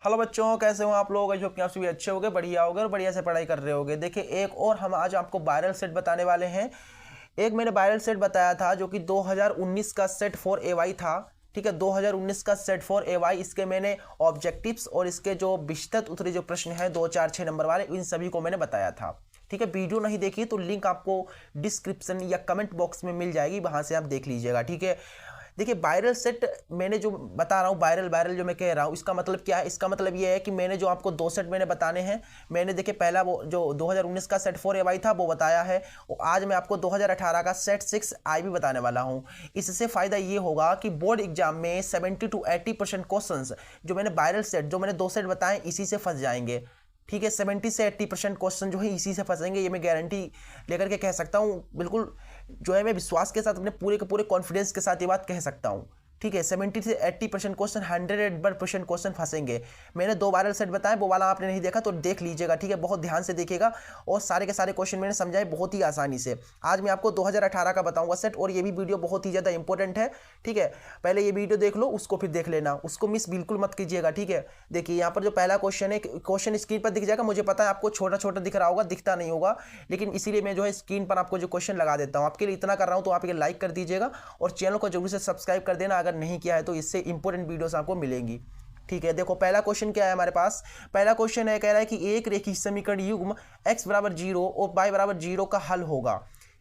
Hello बच्चों, कैसे हो आप लोग? जो कि आप सभी अच्छे होगे, बढ़िया होगे और बढ़िया से पढ़ाई कर रहे होगे। देखिए, एक और हम आज आपको वायरल सेट बताने वाले हैं। एक मैंने वायरल सेट बताया था जो कि 2019 का सेट फॉर एवाई था। ठीक है, 2019 का सेट फॉर एवाई। इसके मैंने ऑब्जेक्टिव्स और इसके जो विस्तृत उत्तरी जो प्रश्न है 2, 4, 6 नंबर वाले, इन सभी को मैंने बताया था। ठीक है, वीडियो नहीं देखी तो लिंक आपको डिस्क्रिप्शन या कमेंट बॉक्स में मिल जाएगी, वहां से आप देख लीजिएगा। ठीक है, देखिए वायरल सेट मैंने जो बता रहा हूँ, वायरल जो मैं कह रहा हूँ, इसका मतलब क्या है? इसका मतलब ये है कि मैंने जो आपको 2 सेट मैंने बताने हैं। मैंने देखिए पहला वो जो 2019 का सेट 4 एवाई था वो बताया है, और आज मैं आपको 2018 का सेट 6 आई भी बताने वाला हूँ। इससे फ़ायदा ये होगा कि बोर्ड एग्जाम में 70 to 80% क्वेश्चन जो मैंने वायरल सेट जो मैंने 2 सेट बताए इसी से फंस जाएंगे। ठीक है, 70 से 80% क्वेश्चन जो है इसी से फंसेंगे, ये मैं गारंटी लेकर के कह सकता हूँ। बिल्कुल जो है मैं विश्वास के साथ अपने पूरे के पूरे कॉन्फिडेंस के साथ ये बात कह सकता हूँ। ठीक है, 70 से 80% क्वेश्चन, 100% क्वेश्चन फंसेंगे। मैंने 2 वायरल सेट बताए, वो वाला आपने नहीं देखा तो देख लीजिएगा। ठीक है, बहुत ध्यान से देखिएगा, और सारे के सारे क्वेश्चन मैंने समझाए बहुत ही आसानी से। आज मैं आपको 2018 का बताऊंगा सेट, और ये भी वीडियो बहुत ही ज़्यादा इंपॉर्टेंट है। ठीक है, पहले ये वीडियो देख लो, उसको फिर देख लेना, उसको मिस बिल्कुल मत कीजिएगा। ठीक है, देखिए यहाँ पर जो पहला क्वेश्चन है, क्वेश्चन स्क्रीन पर दिख जाएगा। मुझे पता है आपको छोटा छोटा दिख रहा होगा, दिखता नहीं होगा, लेकिन इसीलिए मैं जो है स्क्रीन पर आपको जो क्वेश्चन लगा देता हूँ। आपके लिए इतना कर रहा हूँ तो आप ये लाइक कर दीजिएगा, और चैनल को जरूर से सब्सक्राइब कर देना अगर नहीं किया है तो, इससे इंपॉर्टेंट वीडियोस आपको मिलेंगी। ठीक है, देखो पहला क्वेश्चन क्या है हमारे पास। पहला क्वेश्चन है, कह रहा है कि एक रेखीय समीकरण युग्म x बराबर 0 और y बराबर 0 का हल होगा।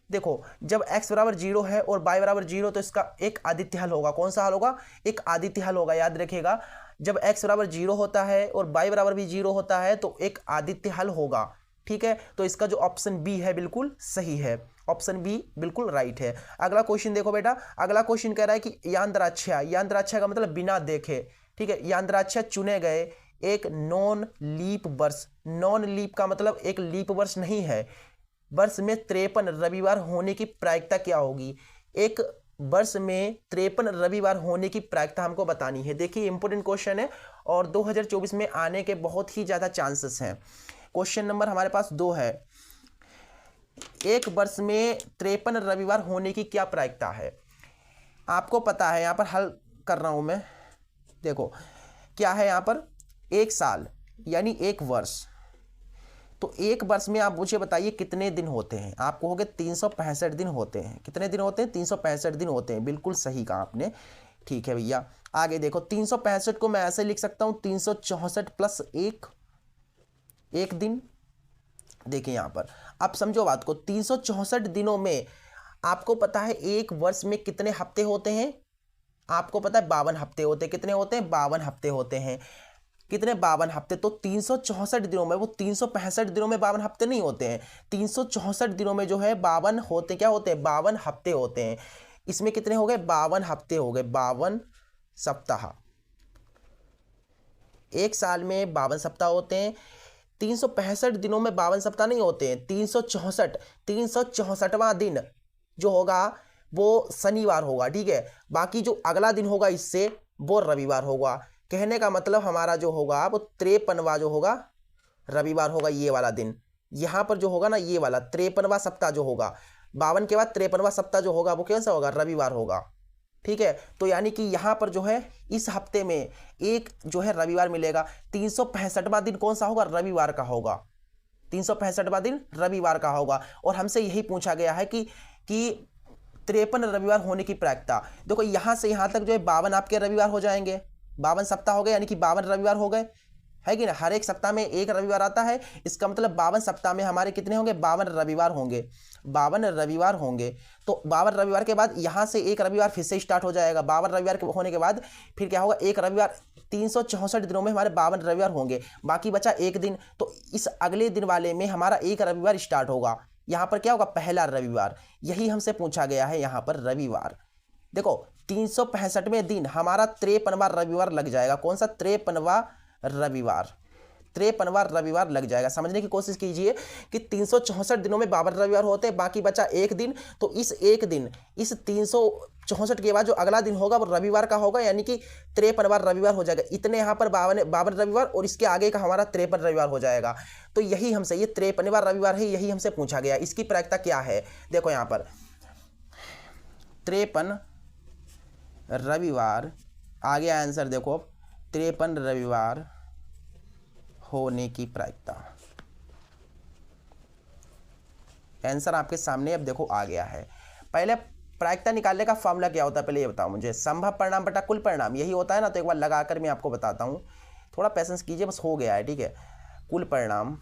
देखो, जब x बराबर 0 है और y बराबर 0 तो इसका एक आदित्य हल होगा। कौन सा हल होगा? एक आदित्य हल होगा। याद रखिएगा, जब x बराबर 0 होता है और y बराबर भी 0 होता है तो एक आदित्य हल होगा। ठीक है, तो इसका जो ऑप्शन बी है बिल्कुल सही है, ऑप्शन बी बिल्कुल राइट है। अगला क्वेश्चन देखो बेटा, अगला क्वेश्चन कह रहा है कि यांद्राक्षा का मतलब बिना देखे। ठीक है, यांद्राक्षा चुने गए एक नॉन लीप वर्ष। नॉन लीप का मतलब एक लीप वर्ष नहीं है। वर्ष में 53 रविवार होने की प्रायिकता क्या होगी? एक वर्ष में 53 रविवार होने की प्रायिकता हमको बतानी है। देखिए इंपॉर्टेंट क्वेश्चन है, और 2024 में आने के बहुत ही ज़्यादा चांसेस हैं। क्वेश्चन नंबर हमारे पास 2 है, एक वर्ष में 53 रविवार होने की क्या प्रायिकता है? आपको पता है, यहाँ पर हल कर रहा हूँ मैं। देखो क्या है यहाँ पर, एक साल यानी एक वर्ष। तो एक वर्ष में आप मुझे बताइए कितने दिन होते हैं? आप कहोगे 365 दिन होते हैं। कितने दिन होते हैं? 365 दिन होते हैं। बिल्कुल सही कहा आपने। ठीक है भैया, आगे देखो, 365 को मैं ऐसे लिख सकता हूँ, 364 प्लस एक दिन। देखिए यहाँ पर, अब समझो बात को, 364 दिनों में आपको पता है एक वर्ष में कितने हफ्ते होते हैं? आपको पता है 52 हफ्ते होते हैं। कितने होते हैं? 52 हफ्ते होते हैं। कितने? 52 हफ्ते। तो 364 दिनों में, वो 365 दिनों में 52 हफ्ते नहीं होते हैं। 364 दिनों में जो है 52 होते, क्या होते हैं? 52 हफ्ते होते हैं। इसमें कितने हो गए? 52 हफ्ते हो गए, 52 सप्ताह। एक साल में 52 सप्ताह होते हैं। 365 दिनों में 52 सप्ताह नहीं होते हैं। 364वां दिन जो होगा वो शनिवार होगा। ठीक है, बाकी जो अगला दिन होगा इससे वो रविवार होगा। कहने का मतलब हमारा जो होगा वो 53वां जो होगा रविवार होगा, ये वाला दिन। यहाँ पर जो होगा ना, ये वाला 53वां सप्ताह जो होगा, 52 के बाद 53वां सप्ताह जो होगा वो कैसा होगा? रविवार होगा। ठीक है, तो यानी कि यहाँ पर जो है इस हफ्ते में एक जो है रविवार मिलेगा। 365वां दिन कौन सा होगा? रविवार का होगा। 365वां दिन रविवार का होगा। और हमसे यही पूछा गया है कि 53 रविवार होने की प्रायिकता। देखो यहाँ से यहाँ तक जो है 52 आपके रविवार हो जाएंगे। 52 सप्ताह हो गए, यानी कि 52 रविवार हो गए, है कि ना? हर एक सप्ताह में एक रविवार आता है। इसका मतलब 52 सप्ताह में हमारे कितने होंगे? 52 रविवार होंगे। 52 रविवार होंगे। तो 52 रविवार के बाद यहाँ से एक रविवार फिर से स्टार्ट हो जाएगा। 52 रविवार होने के बाद फिर क्या होगा? एक रविवार। 364 दिनों में हमारे 52 रविवार होंगे, बाकी बचा एक दिन। तो इस अगले दिन वाले में हमारा एक रविवार स्टार्ट होगा। यहाँ पर क्या होगा? पहला रविवार। यही हमसे पूछा गया है यहाँ पर, रविवार। देखो 365वें दिन हमारा 53वां रविवार लग जाएगा। कौन सा? 53वां रविवार। 53वां रविवार लग जाएगा। समझने की कोशिश कीजिए कि 364 दिनों में 52 रविवार होते हैं, बाकी बचा एक दिन। तो इस एक दिन, इस 364 के बाद जो अगला दिन होगा वो रविवार का होगा, यानी कि 53वां रविवार हो जाएगा। इतने यहाँ पर 52 रविवार, और इसके आगे का हमारा 53 रविवार हो जाएगा। तो यही हमसे, ये 53वां रविवार है, यही हमसे पूछा गया। इसकी प्रायिकता क्या है? देखो यहाँ पर 53 रविवार आ गया आंसर। देखो 53 रविवार होने की प्रायिकता। आंसर आपके सामने अब देखो आ गया है। पहले प्रायिकता निकालने का फॉर्मूला क्या होता है पहले ये बताओ मुझे। संभव परिणाम बटा कुल परिणाम, यही होता है ना। तो एक बार लगाकर मैं आपको बताता हूँ, थोड़ा पेशेंस कीजिए, बस हो गया है, ठीक है। कुल परिणाम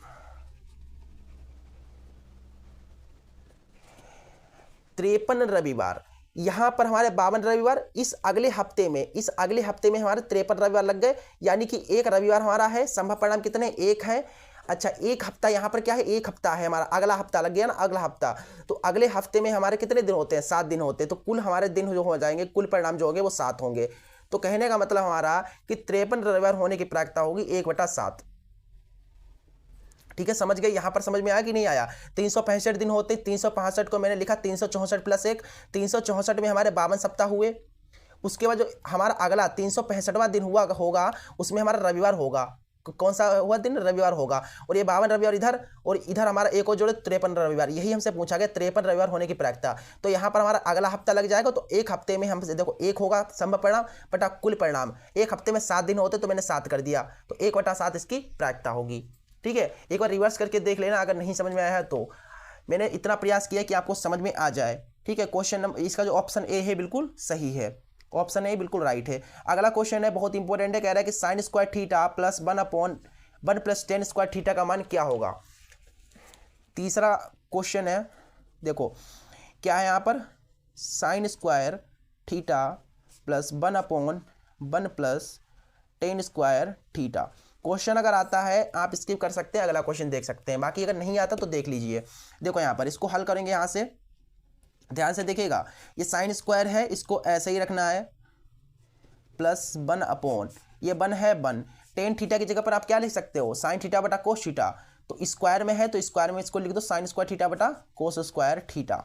53 रविवार, यहाँ पर हमारे 52 रविवार, इस अगले हफ्ते में हमारे 53 रविवार लग गए, यानी कि एक रविवार हमारा है। संभव परिणाम कितने, एक है। अच्छा, एक हफ्ता यहाँ पर क्या है, एक हफ्ता है हमारा, अगला हफ्ता लग गया ना, अगला हफ्ता। तो अगले हफ्ते में हमारे कितने दिन होते हैं, 7 दिन होते हैं। तो कुल हमारे दिन जो हो जाएंगे, कुल परिणाम जो होंगे वो 7 होंगे। तो कहने का मतलब हमारा कि 53 रविवार होने की प्रायिकता होगी 1/7। ठीक है, समझ गए। यहां पर समझ में आया कि नहीं आया। 365 दिन होते, 365 को मैंने लिखा 364 प्लस 1, 364 में हमारे 52 सप्ताह हुए। उसके बाद जो हमारा अगला 365वां दिन हुआ होगा, उसमें हमारा रविवार होगा। कौन सा हुआ दिन, रविवार होगा। और ये 52 रविवार इधर, और इधर हमारा एक और जोड़े 53 रविवार। यही हमसे पूछा गया 53 रविवार होने की प्रायिकता। तो यहाँ पर हमारा अगला हफ्ता लग जाएगा। तो एक हफ्ते में हमसे देखो, एक होगा संभव परिणाम बटा कुल परिणाम। एक हफ्ते में 7 दिन होते तो मैंने 7 कर दिया, तो 1/7 इसकी प्रायिकता होगी। ठीक है, एक बार रिवर्स करके देख लेना अगर नहीं समझ में आया है तो। मैंने इतना प्रयास किया कि आपको समझ में आ जाए। ठीक है, क्वेश्चन नंबर इसका जो ऑप्शन ए है बिल्कुल सही है, ऑप्शन ए बिल्कुल राइट है। अगला क्वेश्चन है, बहुत इंपॉर्टेंट है, कह रहा है कि sin square theta plus 1/1 plus tan square theta का मान क्या होगा। तीसरा क्वेश्चन है, देखो क्या है यहाँ पर, sin square theta plus 1/1 plus tan square theta. Question अगर आता है आप स्किप कर सकते हैं, अगला क्वेश्चन देख सकते हैं, बाकी अगर नहीं आता तो देख लीजिए। देखो यहाँ पर इसको हल करेंगे, यहाँ से ध्यान से देखिएगा। ये साइन स्क्वायर है, इसको ऐसे ही रखना है, प्लस 1/, ये 1 है 1। टेन थीटा की जगह पर आप क्या लिख सकते हो, साइन थीटा बटा कोस थीटा। तो स्क्वायर में है तो स्क्वायर में इसको लिख दो साइन स्क्वायर थीटा बटा कोस स्क्वायर थीटा।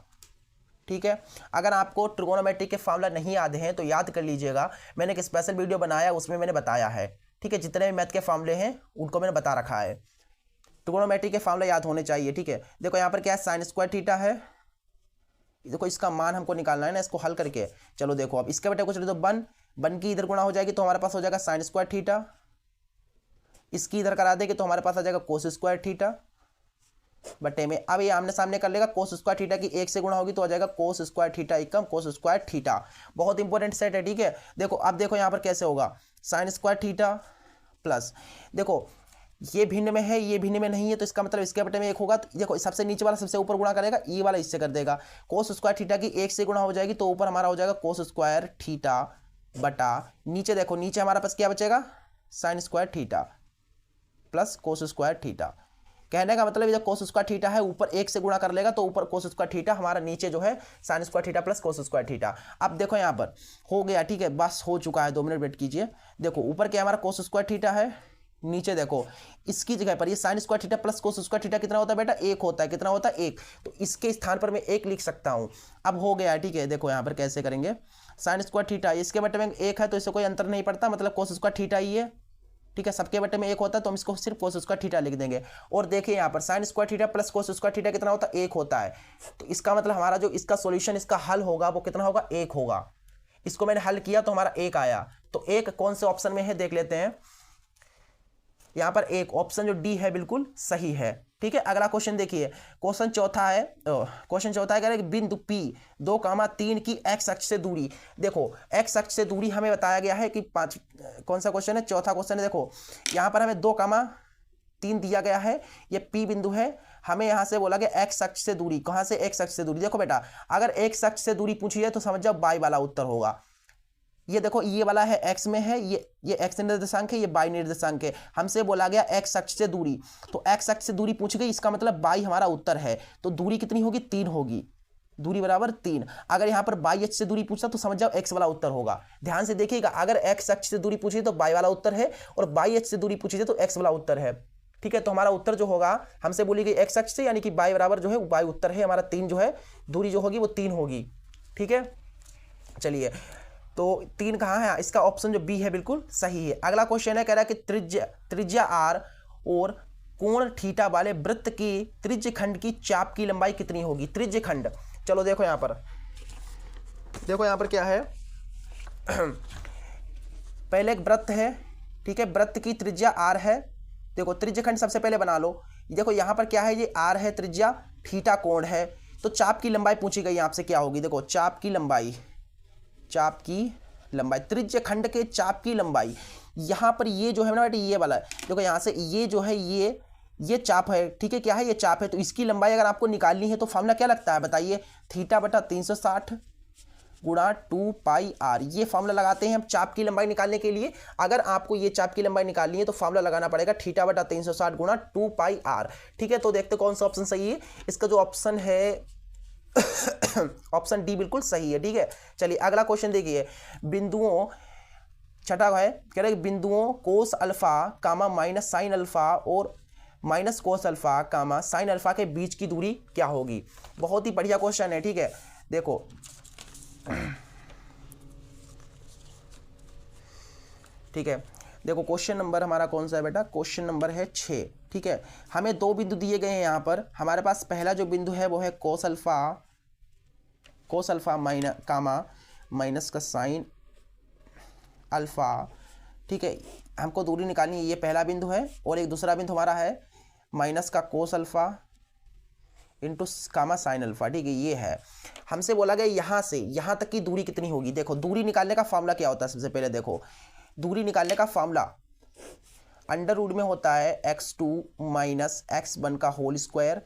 ठीक है, अगर आपको ट्रिगोनोमेट्री के फॉर्मूला नहीं याद हैं तो याद कर लीजिएगा, मैंने एक स्पेशल वीडियो बनाया उसमें मैंने बताया है। ठीक है, जितने भी मैथ के फॉर्मूले हैं उनको मैंने बता रखा है। ट्रिगोनोमेट्री के फॉर्मूला याद होने चाहिए। ठीक है, देखो यहाँ पर क्या है, साइन स्क्वायर थीटा है, देखो इसका मान हमको निकालना है ना, इसको हल करके। चलो देखो, अब इसके बेटे कुछ तो 1 की इधर गुणा हो जाएगी तो हमारे पास हो जाएगा साइन स्क्वायर थीटा। इसकी इधर करा देंगे तो हमारे पास आ जाएगा कोस स्क्वायर थीटा बटे में। अब ये आमने सामने कर लेगा, कोस स्क्वायर थीटा की 1 से गुणा होगी तो आ जाएगा कोस स्क्वायर थीटा एकम कोस स्क्वायर थीटा। बहुत इंपॉर्टेंट सेट है। ठीक है, देखो अब देखो यहाँ पर कैसे होगा, साइन स्क्वायर थीटा प्लस, देखो ये भिन्न में है, ये भिन्न में नहीं है, तो इसका मतलब इसके बटे में 1 होगा। तो देखो सबसे नीचे वाला सबसे ऊपर गुणा करेगा, ये वाला इससे कर देगा। कोस स्क्वायर थीटा की 1 से गुणा हो जाएगी तो ऊपर हमारा हो जाएगा कोस स्क्वायर थीटा बटा, नीचे देखो नीचे हमारा पास क्या बचेगा, sine square theta plus cos square theta. कहने का मतलब जब कोस स्क्वायर थीटा है ऊपर 1 से गुणा कर लेगा तो ऊपर कोस स्क्वायर थीटा, हमारा नीचे जो है sine square theta plus cos square theta. अब देखो यहाँ पर हो गया। ठीक है, बस हो चुका है, 2 मिनट वेट कीजिए। देखो ऊपर क्या हमारा कोस स्क्वायर थीटा है, नीचे देखो इसकी जगह पर ये sine square theta plus cos square theta कितना होता है बेटा, 1 होता है। कितना होता है, 1। तो इसके स्थान पर मैं 1 लिख सकता हूँ। अब हो गया। ठीक है, देखो यहाँ पर कैसे करेंगे, साइन स्क्वायर थीटा इसके बटे में 1 है तो इससे कोई अंतर नहीं पड़ता, मतलब कोस स्क्वायर थीटा ही है। ठीक है, सबके बटे में 1 होता है तो हम इसको सिर्फ कोस स्क्वायर थीटा लिख देंगे। और देखिए यहाँ पर sine square theta plus cos square theta कितना होता है, 1 होता है। तो इसका मतलब हमारा जो इसका सॉल्यूशन, इसका हल होगा वो कितना होगा, 1 होगा। इसको मैंने हल किया तो हमारा 1 आया। तो 1 कौन से ऑप्शन में है देख लेते हैं। यहाँ पर एक ऑप्शन जो डी है बिल्कुल सही है। ठीक है, अगला क्वेश्चन देखिए, क्वेश्चन चौथा है कह रहे हैं बिंदु P 2,3 की x अक्ष से दूरी। देखो x अक्ष से दूरी हमें बताया गया है कि 5, कौन सा क्वेश्चन है, चौथा क्वेश्चन है। देखो यहाँ पर हमें 2,3 दिया गया है, ये P बिंदु है। हमें यहाँ से बोला गया x अक्ष से दूरी, कहाँ से, x अक्ष से दूरी। देखो बेटा अगर x अक्ष से दूरी पूछी है तो समझ जाओ y वाला उत्तर होगा। ये देखो ये वाला है x में है, ये x निर्देशांक है, ये y निर्देशांक है। हमसे बोला गया x अक्ष से दूरी, तो x अक्ष से दूरी पूछ गई, इसका मतलब y हमारा उत्तर है। तो दूरी कितनी होगी, 3 होगी, दूरी बराबर 3। अगर यहाँ पर y अक्ष से दूरी पूछा तो समझ जाओ x वाला उत्तर होगा। ध्यान से देखिएगा, अगर x अक्ष से दूरी पूछी तो y वाला उत्तर है, और y अक्ष से दूरी पूछी तो x वाला उत्तर है। ठीक है, तो हमारा उत्तर जो होगा, हमसे बोली गई x अक्ष से, यानी कि y बराबर जो है y उत्तर है हमारा 3 जो है, दूरी जो होगी वो 3 होगी। ठीक है, चलिए तो 3 कहाँ है, इसका ऑप्शन जो बी है बिल्कुल सही है। अगला क्वेश्चन है, कह रहा है कि त्रिज्या r और कोण थीटा वाले वृत्त की त्रिज्य खंड की चाप की लंबाई कितनी होगी। त्रिज्य खंड, चलो देखो यहाँ पर, देखो यहाँ पर क्या है पहले एक वृत्त है। ठीक है, वृत्त की त्रिज्या r है। देखो त्रिज्यखंड सबसे पहले बना लो। देखो यहाँ पर क्या है, ये आर है त्रिज्या, थीटा कोण है, तो चाप की लंबाई पूछी गई आपसे क्या होगी। देखो चाप की लंबाई त्रिज्यखंड के चाप की लंबाई, यहाँ पर ये जो है ना बेटा ये वाला है, देखो यहाँ से ये जो है ये चाप है, ठीक है, क्या है ये चाप है, तो इसकी लंबाई अगर आपको निकालनी है तो फॉर्मूला क्या लगता है बताइए, थीटा बटा 360 गुणा 2 पाई आर, ये फॉर्मूला लगाते हैं हम चाप की लंबाई निकालने के लिए। अगर आपको ये चाप की लंबाई निकालनी है तो फॉर्मूला लगाना पड़ेगा थीटा बटा 360 गुणा 2 पाई आर, ठीक है। तो देखते कौन सा ऑप्शन सही है। इसका जो ऑप्शन है ऑप्शन डी बिल्कुल सही है, ठीक है। चलिए अगला क्वेश्चन देखिए, बिंदुओं छठा है, कह रहे बिंदुओं cos alpha comma minus sine alpha और minus cos alpha comma sine alpha के बीच की दूरी क्या होगी। बहुत ही बढ़िया क्वेश्चन है, ठीक है। देखो ठीक है, देखो क्वेश्चन नंबर हमारा कौन सा है बेटा, क्वेश्चन नंबर है 6, ठीक है। हमें दो बिंदु दिए गए हैं यहाँ पर। हमारे पास पहला जो बिंदु है वो है कोस अल्फा माइनस का साइन अल्फा, ठीक है। हमको दूरी निकालनी है, ये पहला बिंदु है, और एक दूसरा बिंदु हमारा है माइनस का कोस अल्फा इंटू कामा साइन अल्फा, ठीक है, ये है। हमसे बोला गया यहाँ से यहाँ तक की दूरी कितनी होगी। देखो दूरी निकालने का फॉर्मूला क्या होता है, सबसे पहले देखो दूरी निकालने का फॉर्मूला अंडर रूट में होता है x2 माइनस x1 का whole square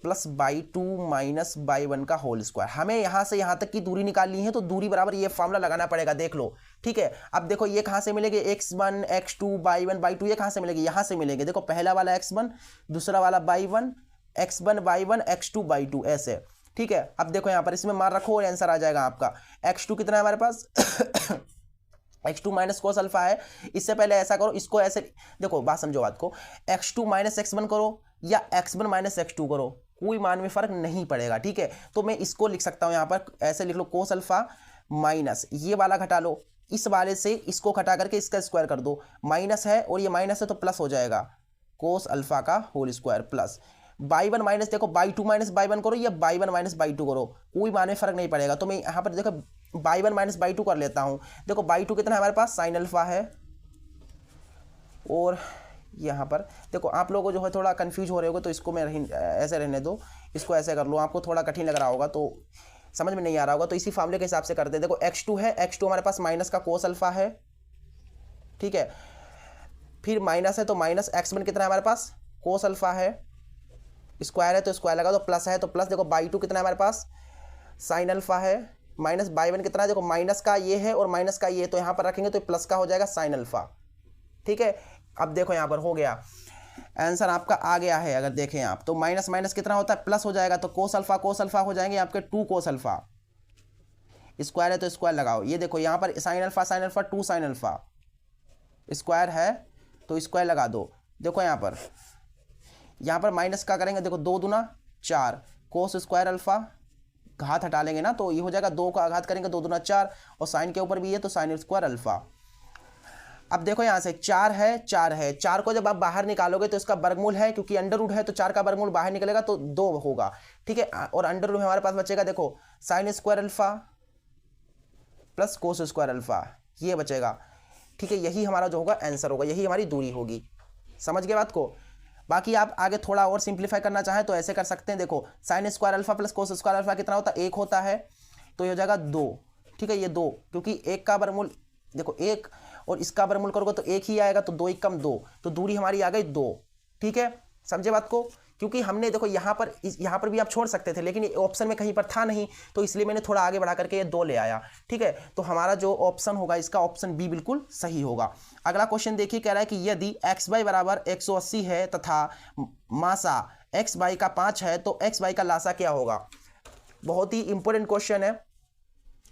plus y2 minus y1 का होल स्क्वायर। हमें यहाँ से यहाँ तक की दूरी निकालनी है, तो दूरी बराबर ये फॉर्मूला लगाना पड़ेगा, देख लो, ठीक है। अब देखो ये कहाँ से मिलेंगे, x1 x2 y1 y2, ये कहाँ से मिलेंगे, यहाँ से मिलेंगे। देखो पहला वाला x1, दूसरा वाला y1, x1 y1 x2 y2 ऐसे, ठीक है। अब देखो यहाँ पर इसमें मार रखो और आंसर आ जाएगा आपका। x2 कितना है हमारे पास x2 माइनस कोस अल्फा है। इससे पहले ऐसा करो, इसको ऐसे देखो, बात समझो बात को, x2 माइनस x1 करो या x1 माइनस x2 करो, कोई मान में फर्क नहीं पड़ेगा, ठीक है। तो मैं इसको लिख सकता हूँ यहाँ पर, ऐसे लिख लो, कोस अल्फा माइनस ये वाला घटा लो, इस वाले से इसको घटा करके इसका स्क्वायर कर दो, माइनस है और ये माइनस है तो प्लस हो जाएगा, कोस अल्फा का whole square plus y1 minus, देखो y2 माइनस y1 करो या y1 माइनस y2 करो, कोई मान में फर्क नहीं पड़ेगा। तो मैं यहाँ पर देखो y1 माइनस y2 कर लेता हूँ। देखो y2 कितना है हमारे पास, साइन अल्फा है, और यहाँ पर देखो आप लोगों को जो है थोड़ा कंफ्यूज हो रहे होगे तो इसको मैं ऐसे रहने दो, इसको ऐसे कर लो, आपको थोड़ा कठिन लग रहा होगा तो समझ में नहीं आ रहा होगा, तो इसी फार्मूले के हिसाब से करते हैं। देखो x2 है, x2 हमारे पास माइनस का कोस अल्फा है, ठीक है, फिर माइनस है तो माइनस x1 कितना है हमारे पास, कोस अल्फा है, स्क्वायर है तो स्क्वायर लगा दो, प्लस है तो प्लस, देखो y2 कितना है हमारे पास, साइन अल्फा है, माइनस y1 कितना है, देखो माइनस का ये है और माइनस का ये, तो यहाँ पर रखेंगे तो प्लस का हो जाएगा साइन अल्फा, ठीक है। अब देखो यहाँ पर हो गया, आंसर आपका आ गया है। अगर देखें आप तो माइनस माइनस कितना होता है, प्लस हो जाएगा, तो कोस अल्फा हो जाएंगे आपके 2 कोस अल्फा, स्क्वायर है तो स्क्वायर लगाओ, ये देखो यहाँ पर sine alpha 2 sine alpha, square है तो स्क्वायर लगा दो। देखो यहाँ पर माइनस का करेंगे, देखो 2 दूना 4, कोस स्क्वायर अल्फा, घात हटा लेंगे ना तो ये हो जाएगा, 2 का आघात करेंगे 2 दूना 4, और साइन के ऊपर भी है तो साइन स्क्वायर अल्फा। अब देखो यहाँ से 4 है 4 को जब आप बाहर निकालोगे तो इसका वर्गमूल है, क्योंकि अंडर रूट है तो 4 का वर्गमूल बाहर निकलेगा तो 2 होगा, ठीक है। और अंडर रूट हमारे पास बचेगा, देखो sine square alpha plus cos square alpha, ये बचेगा, ठीक है। यही हमारा जो होगा आंसर होगा, यही हमारी दूरी होगी। समझ गए बात को। बाकी आप आगे थोड़ा और सिंप्लीफाई करना चाहें तो ऐसे कर सकते हैं। देखो sine square alpha plus cos square alpha कितना होता है, 1 होता है, तो ये हो जाएगा 2, ठीक है। ये 2, क्योंकि 1 का वर्गमूल, देखो 1 और इसका वर्गमूल करोगे तो 1 ही आएगा, तो 2 1 कम 2, तो दूरी हमारी आ गई 2, ठीक है। समझे बात को। क्योंकि हमने देखो यहाँ पर भी आप छोड़ सकते थे, लेकिन ये ऑप्शन में कहीं पर था नहीं, तो इसलिए मैंने थोड़ा आगे बढ़ा करके ये 2 ले आया, ठीक है। तो हमारा जो ऑप्शन होगा इसका ऑप्शन बी बिल्कुल सही होगा। अगला क्वेश्चन देखिए, कह रहा है कि यदि XY बराबर 180 है तथा मासा XY का 5 है तो XY का लासा क्या होगा। बहुत ही इंपॉर्टेंट क्वेश्चन है।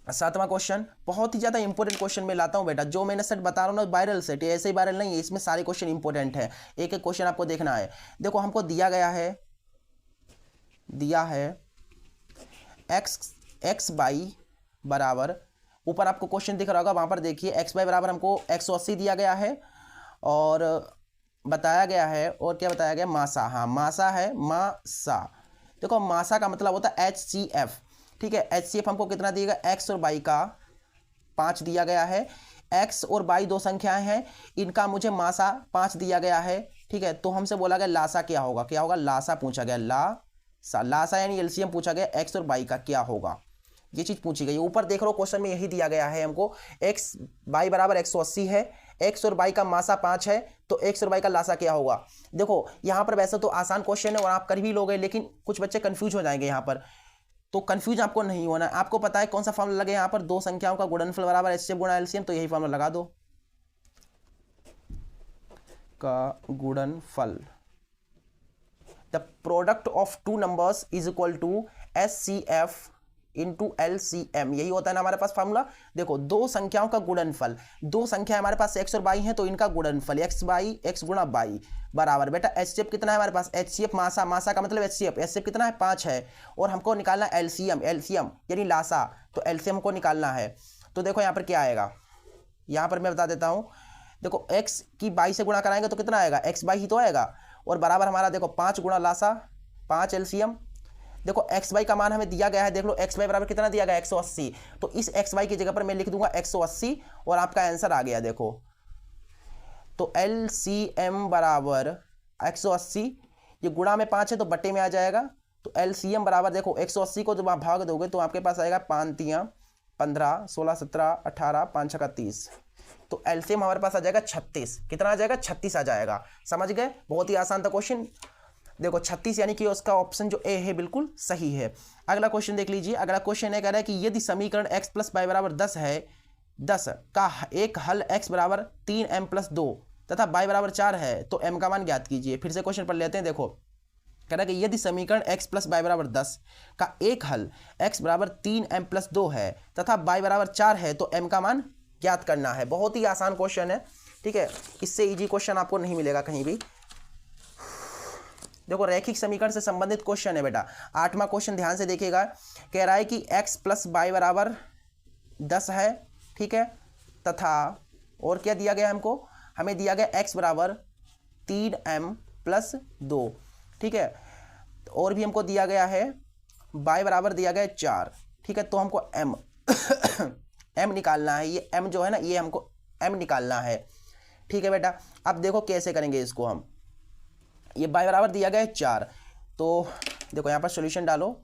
7वां क्वेश्चन बहुत ही ज़्यादा इंपॉर्टेंट क्वेश्चन मैं लाता हूँ बेटा, जो मैंने सेट बता रहा हूँ ना वायरल सेट, ऐसे ही वायरल नहीं है, इसमें सारे क्वेश्चन इंपॉर्टेंट है, एक एक क्वेश्चन आपको देखना है। देखो हमको दिया है XY बराबर, ऊपर आपको क्वेश्चन दिख रहा होगा, वहाँ पर देखिए XY बराबर हमको 180 दिया गया है और बताया गया है, और क्या बताया गया, मासा, हाँ मासा है, मासा। देखो मासा का मतलब होता है HCF, ठीक है। HCF हमको कितना दिएगा, x और y का 5 दिया गया है, x और y 2 संख्याएं हैं, इनका मुझे मासा 5 दिया गया है, ठीक है। तो हमसे बोला गया लासा क्या होगा, क्या होगा, लासा पूछा गया, लासा यानी एलसीएम पूछा गया एक्स और वाई का क्या होगा, ये चीज़ पूछी गई। ऊपर देख लो क्वेश्चन में यही दिया गया है हमको, एक्स वाई बराबर 180 है, एक्स और वाई का मासा 5 है, तो एक्स और वाई का लासा क्या होगा। देखो यहाँ पर वैसे तो आसान क्वेश्चन है और आप कर भी लोगे, लेकिन कुछ बच्चे कंफ्यूज हो जाएंगे यहाँ पर, तो कंफ्यूज आपको नहीं होना। आपको पता है कौन सा फॉर्मूला लगे यहाँ पर, दो संख्याओं का गुणनफल बराबर एचसीएफ गुणा एलसीएम, तो यही फॉर्मूला लगा दो, का गुणनफल, the product of two numbers is equal to HCF into LCM, यही होता है ना हमारे पास फार्मूला। देखो दो संख्याओं का गुणनफल, दो संख्या हमारे पास एक्स और वाई हैं, तो इनका गुणनफल एक्स बाई एक्स गुणा वाई बराबर, बेटा एचसीएफ कितना है हमारे पास, एचसीएफ मासा, मासा का मतलब एचसीएफ कितना है 5 है, और हमको निकालना एलसीएम, एलसीएम यानी लासा, तो एलसीएम को निकालना है। तो देखो यहाँ पर क्या आएगा, यहाँ पर मैं बता देता हूँ, देखो x की बाई से गुणा कराएंगे तो कितना आएगा, x बाई ही तो आएगा, और बराबर हमारा देखो 5 गुणा लासा 5 एलसीएम। देखो एक्स वाई का मान हमें दिया गया है, देख लो एक्स वाई बराबर कितना दिया गया 180, तो इस एक्स वाई की जगह पर मैं लिख दूंगा 180 और आपका आंसर आ गया। देखो तो एलसीएम बराबर 180, ये गुणा में 5 है तो बट्टे में आ जाएगा, तो एलसीएम बराबर देखो 180 को जब आप भाग दोगे तो आपके पास आएगा 5 3 15 16 17 18 5 6 30, तो एलसीएम हमारे पास आ जाएगा 36। कितना आ जाएगा, 36 आ जाएगा। समझ गए, बहुत ही आसान था क्वेश्चन। देखो 36 यानी कि उसका ऑप्शन जो ए है बिल्कुल सही है। अगला क्वेश्चन देख लीजिए, अगला क्वेश्चन है कह रहा है कि यदि समीकरण x प्लस वाई बराबर 10 है, 10 का एक हल x बराबर 3m प्लस 2 तथा y बराबर 4 है तो m का मान ज्ञात कीजिए। फिर से क्वेश्चन पढ़ लेते हैं। देखो कह रहा है कि यदि समीकरण x प्लस वाई बराबर 10 का एक हल x बराबर 3m प्लस 2 है तथा y बराबर 4 है तो m का मान ज्ञात करना है। बहुत ही आसान क्वेश्चन है, ठीक है, इससे इजी क्वेश्चन आपको नहीं मिलेगा कहीं भी। देखो रैखिक समीकरण से संबंधित क्वेश्चन है बेटा। 8वां क्वेश्चन ध्यान से देखिएगा, कह रहा है कि x प्लस वाई बराबर 10 है, ठीक है, तथा और क्या दिया गया हमको, हमें दिया गया x बराबर 3m प्लस 2, ठीक है, और भी हमको दिया गया है y बराबर दिया गया 4, ठीक है, तो हमको m m निकालना है। ये m जो है ना, ये हमको m निकालना है, ठीक है बेटा। अब देखो कैसे करेंगे इसको हम, ये y बराबर दिया गया है 4, तो देखो यहाँ पर सॉल्यूशन डालो,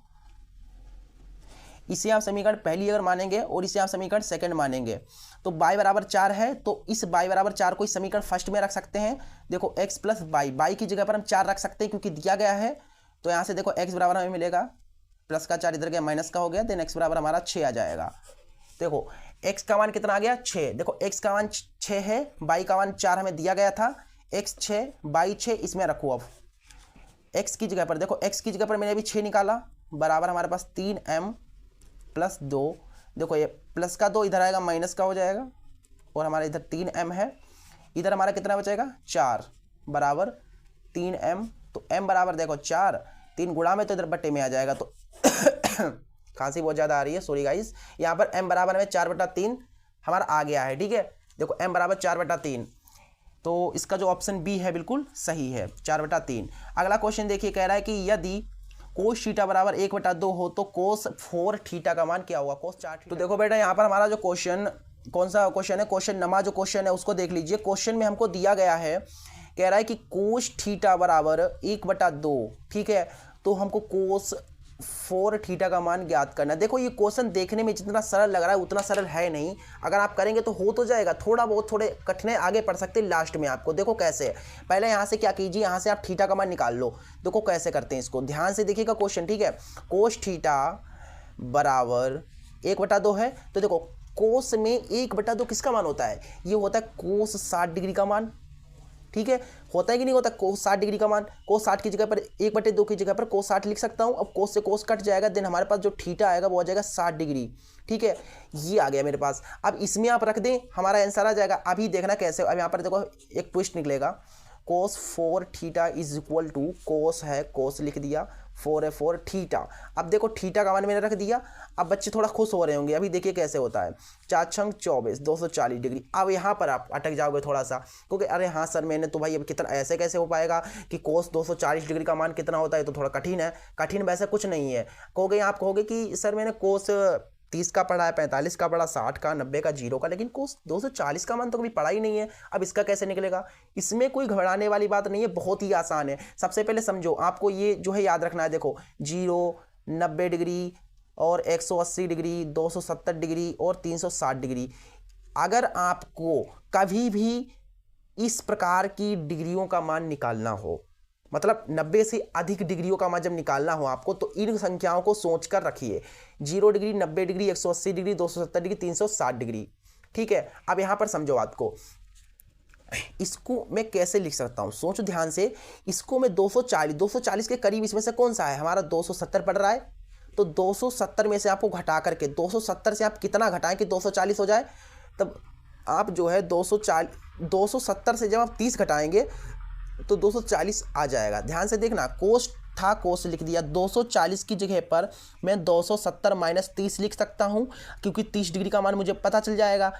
इसे आप समीकरण पहली अगर मानेंगे और इसे आप समीकरण सेकंड मानेंगे तो y बराबर 4 है, तो इस y बराबर 4 को इस समीकरण फर्स्ट में रख सकते हैं। देखो x प्लस y की जगह पर हम 4 रख सकते हैं क्योंकि दिया गया है, तो यहाँ से देखो x बराबर हमें मिलेगा प्लस का 4 इधर गया माइनस का हो गया, देन x बराबर हमारा 6 आ जाएगा। देखो x का मान कितना आ गया 6, देखो x का मान 6 है, y का मान 4 हमें दिया गया था, x 6 y 6 इसमें रखो। अब x की जगह पर देखो, x की जगह पर मैंने अभी 6 निकाला, बराबर हमारे पास 3m प्लस 2, देखो ये प्लस का 2 इधर आएगा माइनस का हो जाएगा, और हमारा इधर 3m है, इधर हमारा कितना बचेगा 4 बराबर 3m, तो m बराबर देखो 4, 3 गुणा में तो इधर बट्टे में आ जाएगा, तो खांसी बहुत ज़्यादा आ रही है, सॉरी गाइस। यहाँ पर m बराबर में 4/3 हमारा आ गया है, ठीक है। देखो m बराबर 4/3, तो इसका जो ऑप्शन बी है बिल्कुल सही है, 4/3। अगला क्वेश्चन देखिए, कह रहा है कि यदि कोस थीटा बराबर 1/2 हो तो कोस 4 थीटा का मान क्या होगा, कोस 4 थीटा। तो देखो बेटा यहाँ पर हमारा जो क्वेश्चन कौन सा क्वेश्चन है, क्वेश्चन नमा जो क्वेश्चन है उसको देख लीजिए। क्वेश्चन में हमको दिया गया है, कह रहा है कि कोस थीटा बराबर 1/2, ठीक है, तो हमको कोस 4 थीटा का मान ज्ञात करना है। देखो ये क्वेश्चन देखने में जितना सरल लग रहा है उतना सरल है नहीं, अगर आप करेंगे तो हो तो जाएगा, थोड़ा बहुत थोड़े कठिनाई आगे पढ़ सकते हैं लास्ट में आपको। देखो कैसे, पहले यहाँ से क्या कीजिए, यहाँ से आप थीटा का मान निकाल लो। देखो कैसे करते हैं इसको, ध्यान से देखिएगा क्वेश्चन, ठीक है। कोस थीटा बराबर 1/2 है, तो देखो कोस में 1/2 किसका मान होता है, ये होता है कोस 60 डिग्री का मान, ठीक है, होता है कि नहीं होता कोस 60 डिग्री का मान। कोस 60 की जगह पर 1/2 की जगह पर कोस 60 लिख सकता हूं। अब कोस से कोस कट जाएगा, देन हमारे पास जो थीटा आएगा वो आ जाएगा 60 डिग्री, ठीक है, ये आ गया मेरे पास। अब इसमें आप रख दें, हमारा आंसर आ जाएगा। अभी देखना कैसे, अब यहाँ पर देखो एक ट्विस्ट निकलेगा, कोस 4 थीटा इज इक्वल टू, कोस है कोस लिख दिया, 4 है 4 थीटा। अब देखो थीटा का मान मैंने रख दिया। अब बच्चे थोड़ा खुश हो रहे होंगे, अभी देखिए कैसे होता है, 4 छंग 24 240 डिग्री। अब यहाँ पर आप अटक जाओगे थोड़ा सा, क्योंकि अरे हाँ सर मैंने तो भाई अब कितना ऐसे कैसे हो पाएगा कि कोस 240 डिग्री का मान कितना होता है, तो थोड़ा कठिन है। कठिन वैसे कुछ नहीं है, कहोगे आप कहोगे कि सर मैंने कोस 30 का पढ़ा है, 45 का पढ़ा, 60 का, 90 का, 0 का, लेकिन कोस 240 का मान तो कभी पढ़ा ही नहीं है। अब इसका कैसे निकलेगा? इसमें कोई घबराने वाली बात नहीं है, बहुत ही आसान है। सबसे पहले समझो, आपको ये जो है याद रखना है। देखो 0, 90 डिग्री और 180 डिग्री, 270 डिग्री और 360 डिग्री। अगर आपको कभी भी इस प्रकार की डिग्रियों का मान निकालना हो, मतलब 90 से अधिक डिग्रियों का मान जब निकालना हो आपको, तो इन संख्याओं को सोच कर रखिए। 0 degree, 90 degree, 180 degree, 270 degree, 360 degree. ठीक है, अब यहां पर समझो बात को। इसको मैं कैसे लिख सकता हूं, सोचो ध्यान से। इसको मैं 240 के करीब इसमें से कौन सा है? हमारा 270 पड़ रहा है। तो 270 में से आपको घटा करके 270 से आप कितना घटाएं कि 240 हो जाए? तब आप जो है 270 से जब आप 30 घटाएंगे तो 240 आ जाएगा। ध्यान से देखना, कोस था, कोस लिख दिया। 240 की जगह पर मैं 270 माइनस 30 लिख सकता हूं, क्योंकि 30 डिग्री का मान मुझे पता चल जाएगा,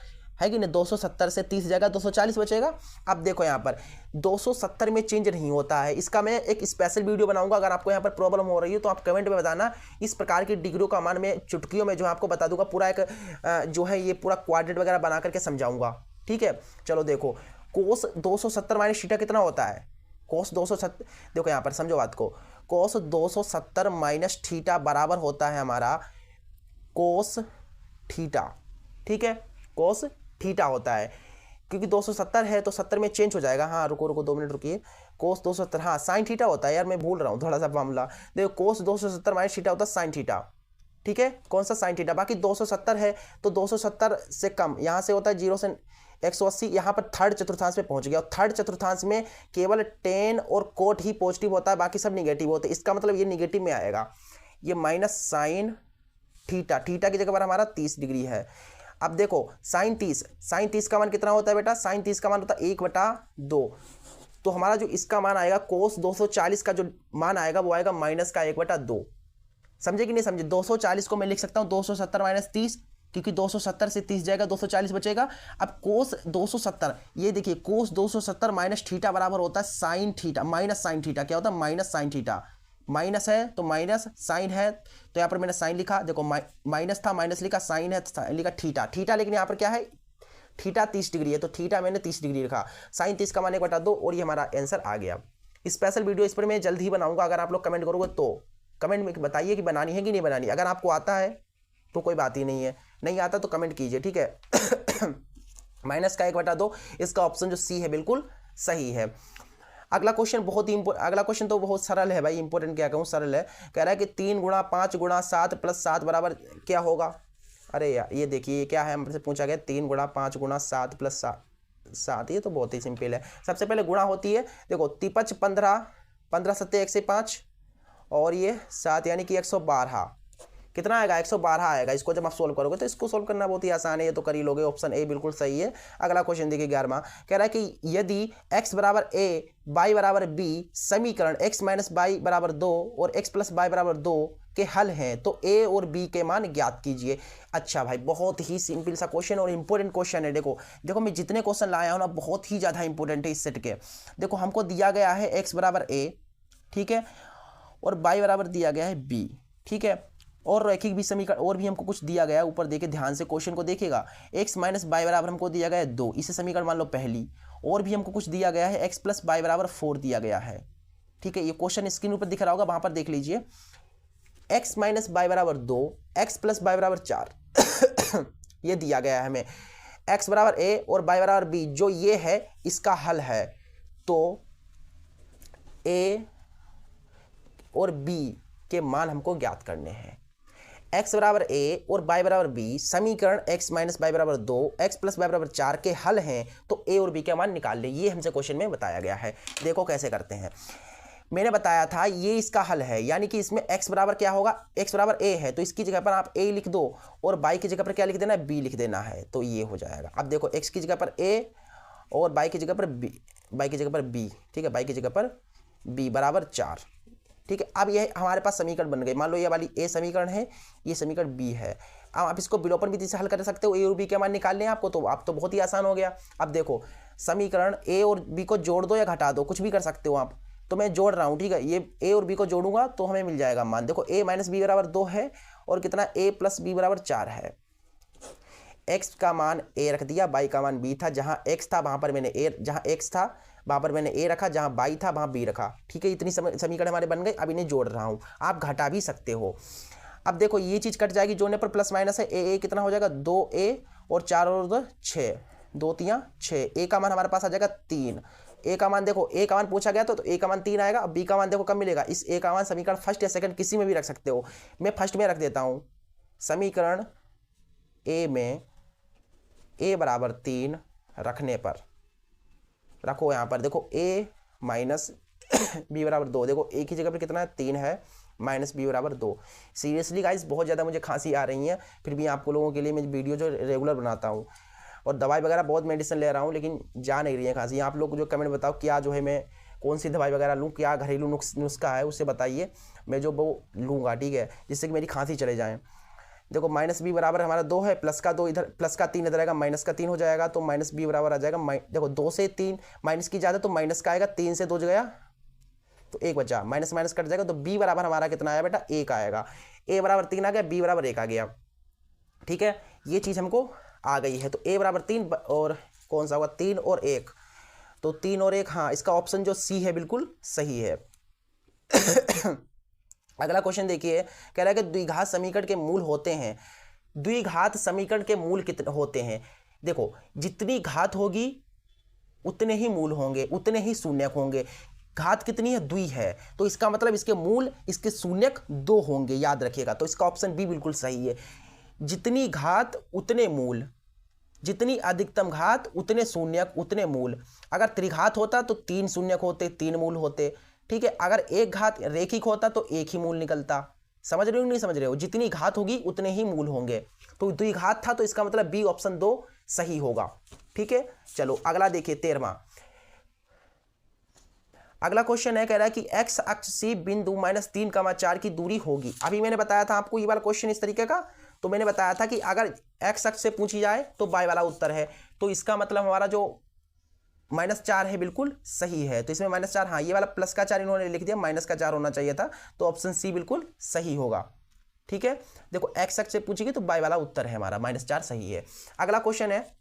है कि नहीं। 270 से 30 जाएगा, 240 बचेगा। अब देखो यहाँ पर 270 में चेंज नहीं होता है। इसका मैं एक स्पेशल वीडियो बनाऊंगा। अगर आपको यहाँ पर प्रॉब्लम हो रही है तो आप कमेंट में बताना। इस प्रकार की डिग्रियों का मान मैं चुटकियों में जो आपको बता दूंगा, पूरा एक जो है ये पूरा क्वाड्रेंट वगैरह बना करके समझाऊंगा। ठीक है, चलो देखो, कोस 270 माइनस थीटा कितना होता है? कोस 270, देखो यहाँ पर समझो बात को। कोस 270 माइनस थीटा बराबर होता है हमारा कोस थीटा। ठीक है, कोस थीटा होता है, क्योंकि 270 है तो 70 में चेंज हो जाएगा। हाँ रुको 2 मिनट रुकिए। कोस 270, हाँ साइन थीटा होता है यार, मैं भूल रहा हूँ थोड़ा सा मामला। देखो कोस 270 माइनस थीटा होता है साइन थीटा। ठीक है, कौन सा साइन थीटा? बाकी 270 है तो 270 से कम यहाँ से होता है 0 से 180, यहाँ पर थर्ड चतुर्थांश में पहुंच गया। और थर्ड चतुर्थांश में केवल टेन और कोट ही पॉजिटिव होता है, बाकी सब निगेटिव होते हैं। इसका मतलब ये निगेटिव में आएगा। ये माइनस साइन थीटा, थीटा की जगह पर हमारा 30 डिग्री है। अब देखो साइन 30 का मान कितना होता है बेटा? साइन 30 का मान होता है 1/2। तो हमारा जो इसका मान आएगा कोस 240 का जो मान आएगा वो आएगा माइनस का 1/2। समझे कि नहीं समझे? 240 को मैं लिख सकता हूँ 270 माइनस 30, क्योंकि 270 से 30 जाएगा, 240 बचेगा। अब कोस 270, ये देखिए कोस 270 माइनस थीटा बराबर होता है sine theta minus sine theta. क्या होता है? Minus sine theta. माइनस है तो माइनस, साइन है तो यहाँ पर मैंने साइन लिखा। देखो माइनस था, माइनस लिखा, साइन है तो लिखा थीटा। लेकिन यहाँ पर क्या है? थीटा 30 डिग्री है तो थीटा मैंने 30 डिग्री लिखा। साइन 30 का मान 1/2 और ये हमारा आंसर आ गया। स्पेशल वीडियो इस पर मैं जल्द ही बनाऊंगा। अगर आप लोग कमेंट करोगे तो कमेंट में बताइए कि बनानी है कि नहीं बनानी। अगर आपको आता है तो कोई बात ही नहीं है, नहीं आता तो कमेंट कीजिए। ठीक है। माइनस का 1/2, इसका ऑप्शन जो सी है बिल्कुल सही है। अगला क्वेश्चन बहुत ही अगला क्वेश्चन तो बहुत सरल है भाई, इंपॉर्टेंट क्या कहूँ, सरल है। कह रहा है कि 3 गुणा 5 गुणा 7 प्लस 7 बराबर क्या होगा? अरे यार ये देखिए क्या है, हमसे पूछा गया 3 गुणा 5 गुणा 7 प्लस 7। ये तो बहुत ही सिंपल है। सबसे पहले गुणा होती है। देखो 5 15, 15 सत्ते 105 और ये 7 यानी कि 112। कितना आएगा? 112 आएगा। इसको जब आप सोल्व करोगे तो इसको सोल्व करना बहुत ही आसान है, ये तो कर ही लोगे। ऑप्शन ए बिल्कुल सही है। अगला क्वेश्चन देखिए 11वां, कह रहा है कि यदि x बराबर a, y बराबर b समीकरण x माइनस y बराबर 2 और x प्लस y बराबर 2 के हल हैं तो a और b के मान ज्ञात कीजिए। अच्छा भाई, बहुत ही सिंपल सा क्वेश्चन और इंपॉर्टेंट क्वेश्चन है। देखो मैं जितने क्वेश्चन लाया हूँ ना बहुत ही ज़्यादा इंपॉर्टेंट है इस सेट के। देखो हमको दिया गया है x बराबर a, ठीक है, और y बराबर दिया गया है b, ठीक है, और रैखिक भी समीकरण और भी हमको कुछ दिया गया है। ऊपर देखे ध्यान से क्वेश्चन को देखिएगा। x माइनस y बराबर हमको दिया गया है 2, इसे समीकरण मान लो पहली। और भी हमको कुछ दिया गया है, x प्लस y बराबर 4 दिया गया है। ठीक है, ये क्वेश्चन स्क्रीन पर दिख रहा होगा, वहां पर देख लीजिए। x माइनस y बराबर 2, x प्लस y बराबर 4 ये दिया गया है हमें। x बराबर a और y बराबर b जो ये है इसका हल है। तो a और b के मान हमको ज्ञात करने हैं। x बराबर a और y बराबर b समीकरण x माइनस y बराबर 2, x प्लस y बराबर 4 के हल हैं तो a और b के मान निकाल लें। ये हमसे क्वेश्चन में बताया गया है। देखो कैसे करते हैं। मैंने बताया था ये इसका हल है, यानी कि इसमें x बराबर क्या होगा? x बराबर a है तो इसकी जगह पर आप a लिख दो और y की जगह पर क्या लिख देना है? b लिख देना है, तो ये हो जाएगा। अब देखो x की जगह पर a और y की जगह पर b, y की जगह पर b, ठीक है, y की जगह पर b बराबर 4। ठीक है, अब ये हमारे पास समीकरण बन गए। मान लो ये वाली ए समीकरण है, ये समीकरण बी है। अब आप इसको विलोपन विधि से हल कर सकते हो। ए और बी के मान निकालने हैं आपको, तो आप तो बहुत ही आसान हो गया। अब देखो समीकरण ए और बी को जोड़ दो या घटा दो, कुछ भी कर सकते हो आप। तो मैं जोड़ रहा हूँ, ठीक है, ये ए और बी को जोड़ूंगा तो हमें मिल जाएगा मान। देखो a माइनस बी बराबर 2 है और कितना a प्लस बी बराबर 4 है। x का मान a रख दिया, y का मान b था, जहाँ x था वहाँ पर मैंने a, जहाँ x था वहाँ पर मैंने a रखा, जहाँ y था वहाँ b रखा। ठीक है, इतनी समीकरण हमारे बन गए। अब इन्हें जोड़ रहा हूँ, आप घटा भी सकते हो। अब देखो ये चीज़ कट जाएगी, जोड़ने पर प्लस माइनस है, a कितना हो जाएगा 2a और 4 और 2 6, 2 3 6, a का मान हमारे पास आ जाएगा 3। a का मान देखो, a का मान पूछा गया तो a का मान 3 आएगा। अब b का मान देखो कब मिलेगा, इस a का मान समीकरण फर्स्ट या सेकंड किसी में भी रख सकते हो, मैं फर्स्ट में रख देता हूँ। समीकरण a में a बराबर 3 रखने पर, रखो यहाँ पर देखो a माइनस b बराबर 2, देखो a की जगह पर कितना है 3 है, माइनस b बराबर 2। सीरियसली गाइस बहुत ज़्यादा मुझे खांसी आ रही है, फिर भी आपको लोगों के लिए मैं वीडियो जो रेगुलर बनाता हूँ, और दवाई वगैरह बहुत मेडिसिन ले रहा हूँ लेकिन जा नहीं रही है खांसी। आप लोग जो कमेंट बताओ क्या जो है मैं कौन सी दवाई वगैरह लूँ, क्या घरेलू नुस्खा है उससे बताइए, मैं जो वो लूँगा, ठीक है, जिससे कि मेरी खांसी चले जाए। देखो माइनस बी बराबर हमारा 2 है, प्लस का 2 इधर, प्लस का 3 इधर आएगा, माइनस का 3 हो जाएगा, तो माइनस बी बराबर आ जाएगा देखो 2 से 3 माइनस की ज़्यादा तो माइनस का आएगा, 3 से 2 गया तो 1 बचा, माइनस माइनस कट जाएगा, तो b बराबर हमारा कितना आया बेटा 1 आएगा। a बराबर 3 आ गया, b बराबर 1 आ गया। ठीक है, ये चीज़ हमको आ गई है। तो a बराबर 3 और कौन सा होगा 3 और 1, तो 3 और 1, हाँ इसका ऑप्शन जो c है बिल्कुल सही है। अगला क्वेश्चन देखिए, कह रहा है कि द्विघात समीकरण के मूल होते हैं, द्विघात समीकरण के मूल कितने होते हैं। देखो जितनी घात होगी उतने ही मूल होंगे, उतने ही शून्यक होंगे। घात कितनी है, द्वि है, तो इसका मतलब इसके मूल, इसके शून्यक 2 होंगे, याद रखिएगा। तो इसका ऑप्शन बी बिल्कुल सही है। जितनी घात उतने मूल, जितनी अधिकतम घात उतने शून्यक उतने मूल। अगर त्रिघात होता तो 3 शून्यक होते, 3 मूल होते। ठीक है, अगर एक घात रेखिक होता तो 1 ही मूल निकलता। समझ रहे हो नहीं समझ रहे हो, जितनी घात होगी उतने ही मूल होंगे। तो द्विघात था तो इसका मतलब बी ऑप्शन 2 सही होगा। ठीक है, चलो अगला देखिए 13वां। अगला क्वेश्चन है, कह रहा है कि x अक्ष से बिंदु -3,4 की दूरी होगी। अभी मैंने बताया था आपको ये वाला क्वेश्चन इस तरीके का, तो मैंने बताया था कि अगर x अक्ष से पूछी जाए तो y वाला उत्तर है, तो इसका मतलब हमारा जो -4 है बिल्कुल सही है। तो इसमें -4, हाँ ये वाला प्लस का 4 इन्होंने लिख दिया, माइनस का 4 होना चाहिए था, तो ऑप्शन सी बिल्कुल सही होगा। ठीक है, देखो x अक्ष से पूछेगी तो y वाला उत्तर है हमारा, -4 सही है। अगला क्वेश्चन है,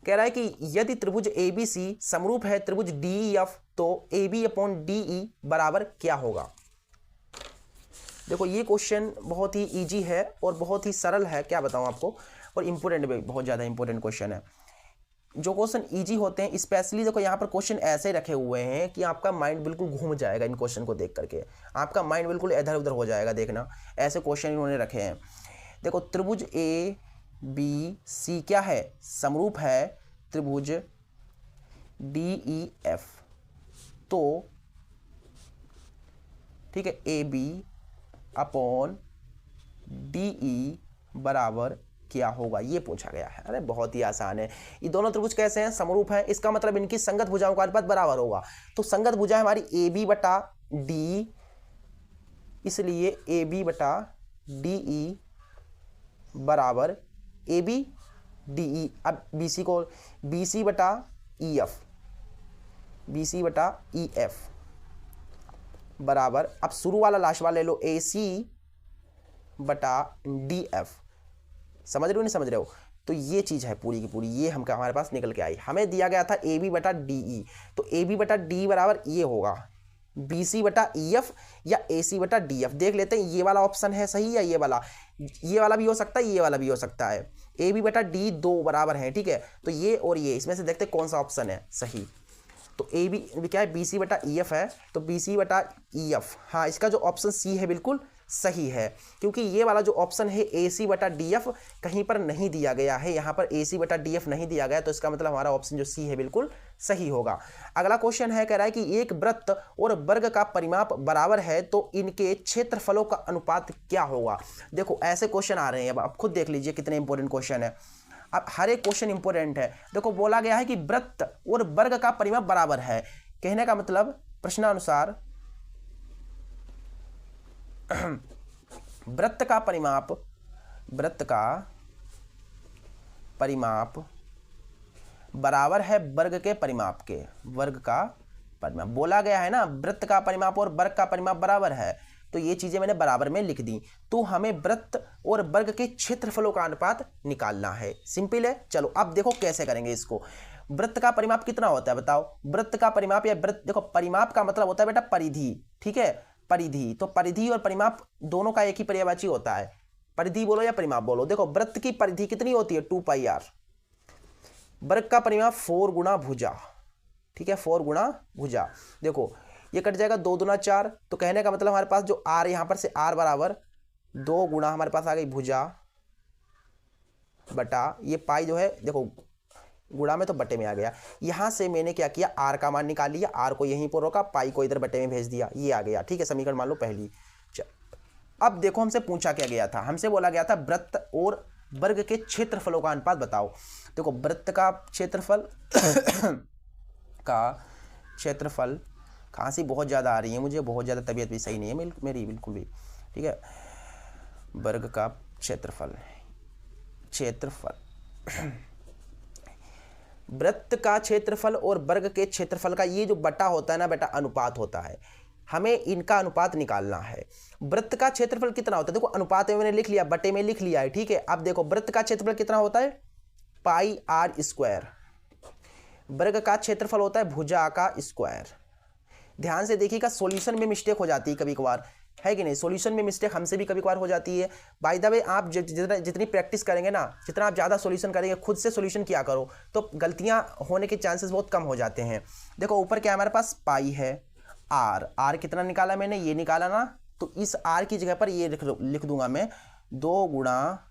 कह रहा है कि यदि त्रिभुज ABC समरूप है त्रिभुज DEF तो AB/DE बराबर क्या होगा। देखो ये क्वेश्चन बहुत ही इजी है और बहुत ही सरल है, क्या बताऊं आपको, और इम्पोर्टेंट भी, बहुत ज़्यादा इंपॉर्टेंट क्वेश्चन है। जो क्वेश्चन इजी होते हैं स्पेशली देखो यहाँ पर क्वेश्चन ऐसे रखे हुए हैं कि आपका माइंड बिल्कुल घूम जाएगा। इन क्वेश्चन को देख करके आपका माइंड बिल्कुल इधर उधर हो जाएगा, देखना ऐसे क्वेश्चन इन्होंने रखे हैं। देखो त्रिभुज ABC क्या है, समरूप है त्रिभुज DEF, तो ठीक है AB/DE बराबर क्या होगा, ये पूछा गया है। अरे बहुत ही आसान है, ये दोनों त्रिभुज कैसे हैं, समरूप है, इसका मतलब इनकी संगत भुजाओं का अनुपात बराबर होगा। तो संगत भुजा हमारी AB/DE, इसलिए AB/DE बराबर AB/DE। अब BC को BC/EF बराबर, अब शुरू वाला लास्ट वाला ले लो AC/DF। समझ रहे हो नहीं समझ रहे हो, तो ये चीज़ है पूरी की पूरी, ये हमका हमारे पास निकल के आई। हमें दिया गया था AB/DE, तो AB/DE बराबर ये होगा BC/EF या AC/DF। देख लेते हैं ये वाला ऑप्शन है सही या ये वाला भी हो सकता है, ये वाला भी हो सकता है। AB/DE 2 बराबर है, ठीक है, तो ये और ये इसमें से देखते हैं कौन सा ऑप्शन है सही। तो AB क्या है, BC/EF है, तो BC/EF, हाँ इसका जो ऑप्शन सी है बिल्कुल सही है, क्योंकि ये वाला जो ऑप्शन है AC/DF कहीं पर नहीं दिया गया है, यहाँ पर AC/DF नहीं दिया गया, तो इसका मतलब हमारा ऑप्शन जो सी है बिल्कुल सही होगा। अगला क्वेश्चन है, कह रहा है कि एक वृत्त और वर्ग का परिमाप बराबर है तो इनके क्षेत्रफलों का अनुपात क्या होगा। देखो ऐसे क्वेश्चन आ रहे हैं, अब आप खुद देख लीजिए कितने इंपॉर्टेंट क्वेश्चन है। अब हर एक क्वेश्चन इंपॉर्टेंट है। देखो बोला गया है कि वृत्त और वर्ग का परिमाप बराबर है, कहने का मतलब प्रश्नानुसार वृत्त का परिमाप बराबर है वर्ग के परिमाप के। वर्ग का परिमाप बोला गया है ना, वृत्त का परिमाप और वर्ग का परिमाप बराबर है, तो ये चीज़ें मैंने बराबर में लिख दी। तो हमें वृत्त और वर्ग के क्षेत्रफलों का अनुपात निकालना है। सिंपल है। चलो अब देखो कैसे करेंगे इसको। वृत्त का परिमाप कितना होता है बताओ। वृत्त का परिमाप या वृत्त, देखो परिमाप का मतलब होता है बेटा परिधि, ठीक है, परिधि। तो परिधि और परिमाप दोनों का एक ही पर्यायवाची होता है। परिधि बोलो या परिमाप बोलो। देखो वृत्त की परिधि कितनी होती है 2πr। वर्ग का परिमाप 4 गुणा भुजा, ठीक है, 4 गुणा भुजा। देखो ये कट जाएगा 2 दूना 4, तो कहने का मतलब हमारे पास जो r यहां पर से r बराबर 2 गुणा हमारे पास आ गई भुजा बटा ये पाई जो है, देखो गुणा में तो बटे में आ गया। यहां से मैंने क्या किया, r का मान निकाल लिया, r को यहीं पर रोका, पाई को इधर बटे में भेज दिया, ये आ गया। ठीक है, समीकरण मान लो पहली। अब देखो हमसे पूछा क्या गया था, हमसे बोला गया था वृत्त और वर्ग के क्षेत्रफलों का अनुपात बताओ। देखो वृत्त का क्षेत्रफल खांसी बहुत ज़्यादा आ रही है मुझे, बहुत ज़्यादा तबीयत भी सही नहीं है मेरी बिल्कुल भी, ठीक है। वर्ग का क्षेत्रफल वृत्त का क्षेत्रफल और वर्ग के क्षेत्रफल का ये जो बटा होता है ना बेटा, अनुपात होता है। हमें इनका अनुपात निकालना है। वृत्त का क्षेत्रफल कितना होता है, देखो अनुपात में मैंने लिख लिया, बटे में लिख लिया है, ठीक है। अब देखो वृत्त का क्षेत्रफल कितना होता है, पाई r स्क्वायर। वर्ग का क्षेत्रफल होता है भुजा का स्क्वायर। ध्यान से देखिएगा, सॉल्यूशन में मिस्टेक हो जाती है कभी कभार, है कि नहीं। सॉल्यूशन में मिस्टेक हमसे भी कभी कभार हो जाती है। बाय द वे आप जितनी प्रैक्टिस करेंगे ना, जितना आप ज़्यादा सॉल्यूशन करेंगे, खुद से सॉल्यूशन किया करो, तो गलतियां होने के चांसेस बहुत कम हो जाते हैं। देखो ऊपर क्या हमारे पास पाई है, r कितना निकाला मैंने, ये निकाला ना, तो इस r की जगह पर ये लिख दूंगा मैं 2 गुणा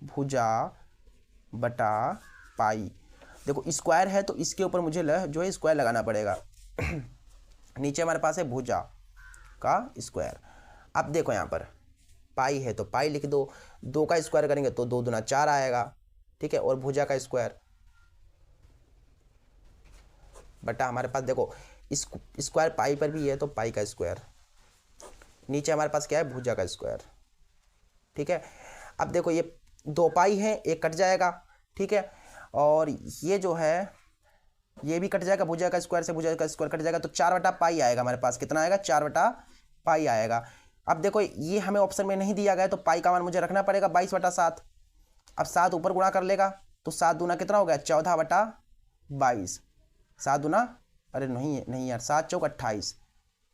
भुजा बटा पाई। देखो स्क्वायर है तो इसके ऊपर मुझे जो है स्क्वायर लगाना पड़ेगा। नीचे हमारे पास है भुजा का स्क्वायर। अब देखो यहाँ पर पाई है तो पाई लिख दो, 2 का स्क्वायर करेंगे तो 2 दूना 4 आएगा, ठीक है, और भुजा का स्क्वायर बटा हमारे पास देखो स्क्वायर पाई पर भी है तो पाई का स्क्वायर, नीचे हमारे पास क्या है, भुजा का स्क्वायर, ठीक है। अब देखो ये 2 पाई है, एक कट जाएगा, ठीक है, और ये जो है ये भी कट जाएगा, भुजा का स्क्वायर से भुजा का स्क्वायर कट जाएगा, तो 4 बटा पाई आएगा हमारे पास। कितना आएगा, 4 बटा पाई आएगा। अब देखो ये हमें ऑप्शन में नहीं दिया गया, तो पाई का मान मुझे रखना पड़ेगा 22 बटा 7। अब 7 ऊपर गुणा कर लेगा, तो 7 दूना कितना हो गया, 14 बटा 22। 7 दूना, अरे नहीं यार, 7 चौक 28,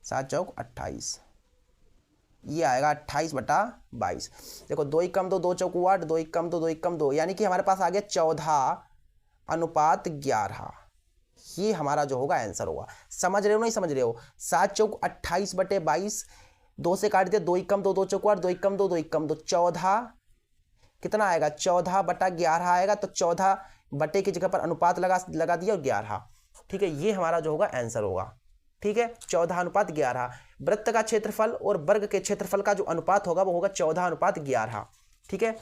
7 चौक 28, ये आएगा 28 बटा 22। देखो 2 ही कम 2, 2 चौक 8, 2 ही कम 2, 2 ही कम 2, यानी कि हमारे पास आ गया 14:11। ये हमारा जो होगा आंसर होगा। समझ रहे हो नहीं समझ रहे हो। 7 चौक 28 बटे 22, 2 से काट दिया, 2 ही कम 2, 2 चौक 8, 2 ही कम 2, 2 ही कम 2, 14 कितना आएगा, 14 बटा 11 आएगा। तो 14 बटे की जगह पर अनुपात लगा दिया और 11, ठीक है, ये हमारा जो होगा आंसर होगा, ठीक है, 14:11। वृत्त का क्षेत्रफल और वर्ग के क्षेत्रफल का जो अनुपात होगा वो होगा 14:11, ठीक है।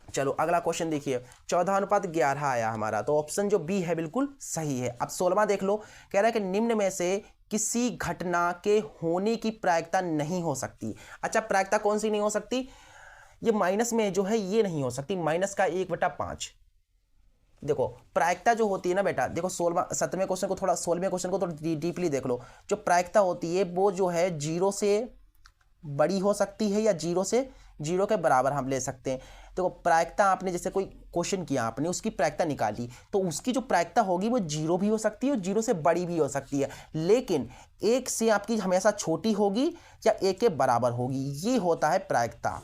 चलो अगला क्वेश्चन देखिए, 14:11 आया हमारा, तो ऑप्शन जो बी है बिल्कुल सही है। अब 16वां देख लो, कह रहा है कि निम्न में से किसी घटना के होने की प्रायिकता नहीं हो सकती। अच्छा, प्रायिकता कौन सी नहीं हो सकती, ये माइनस में जो है ये नहीं हो सकती, माइनस का 1/5। देखो प्रायिकता जो होती है ना बेटा, देखो 17वें क्वेश्चन को थोड़ा 16वें क्वेश्चन को थोड़ा डीपली देख लो। जो प्रायिकता होती है वो जो है 0 से बड़ी हो सकती है या 0 के बराबर हम ले सकते हैं। देखो प्रायिकता आपने जैसे कोई क्वेश्चन किया, आपने उसकी प्रायिकता निकाली, तो उसकी जो प्रायिकता होगी वो 0 भी हो सकती है और 0 से बड़ी भी हो सकती है, लेकिन 1 से आपकी हमेशा छोटी होगी या 1 के बराबर होगी। ये होता है प्रायिकता।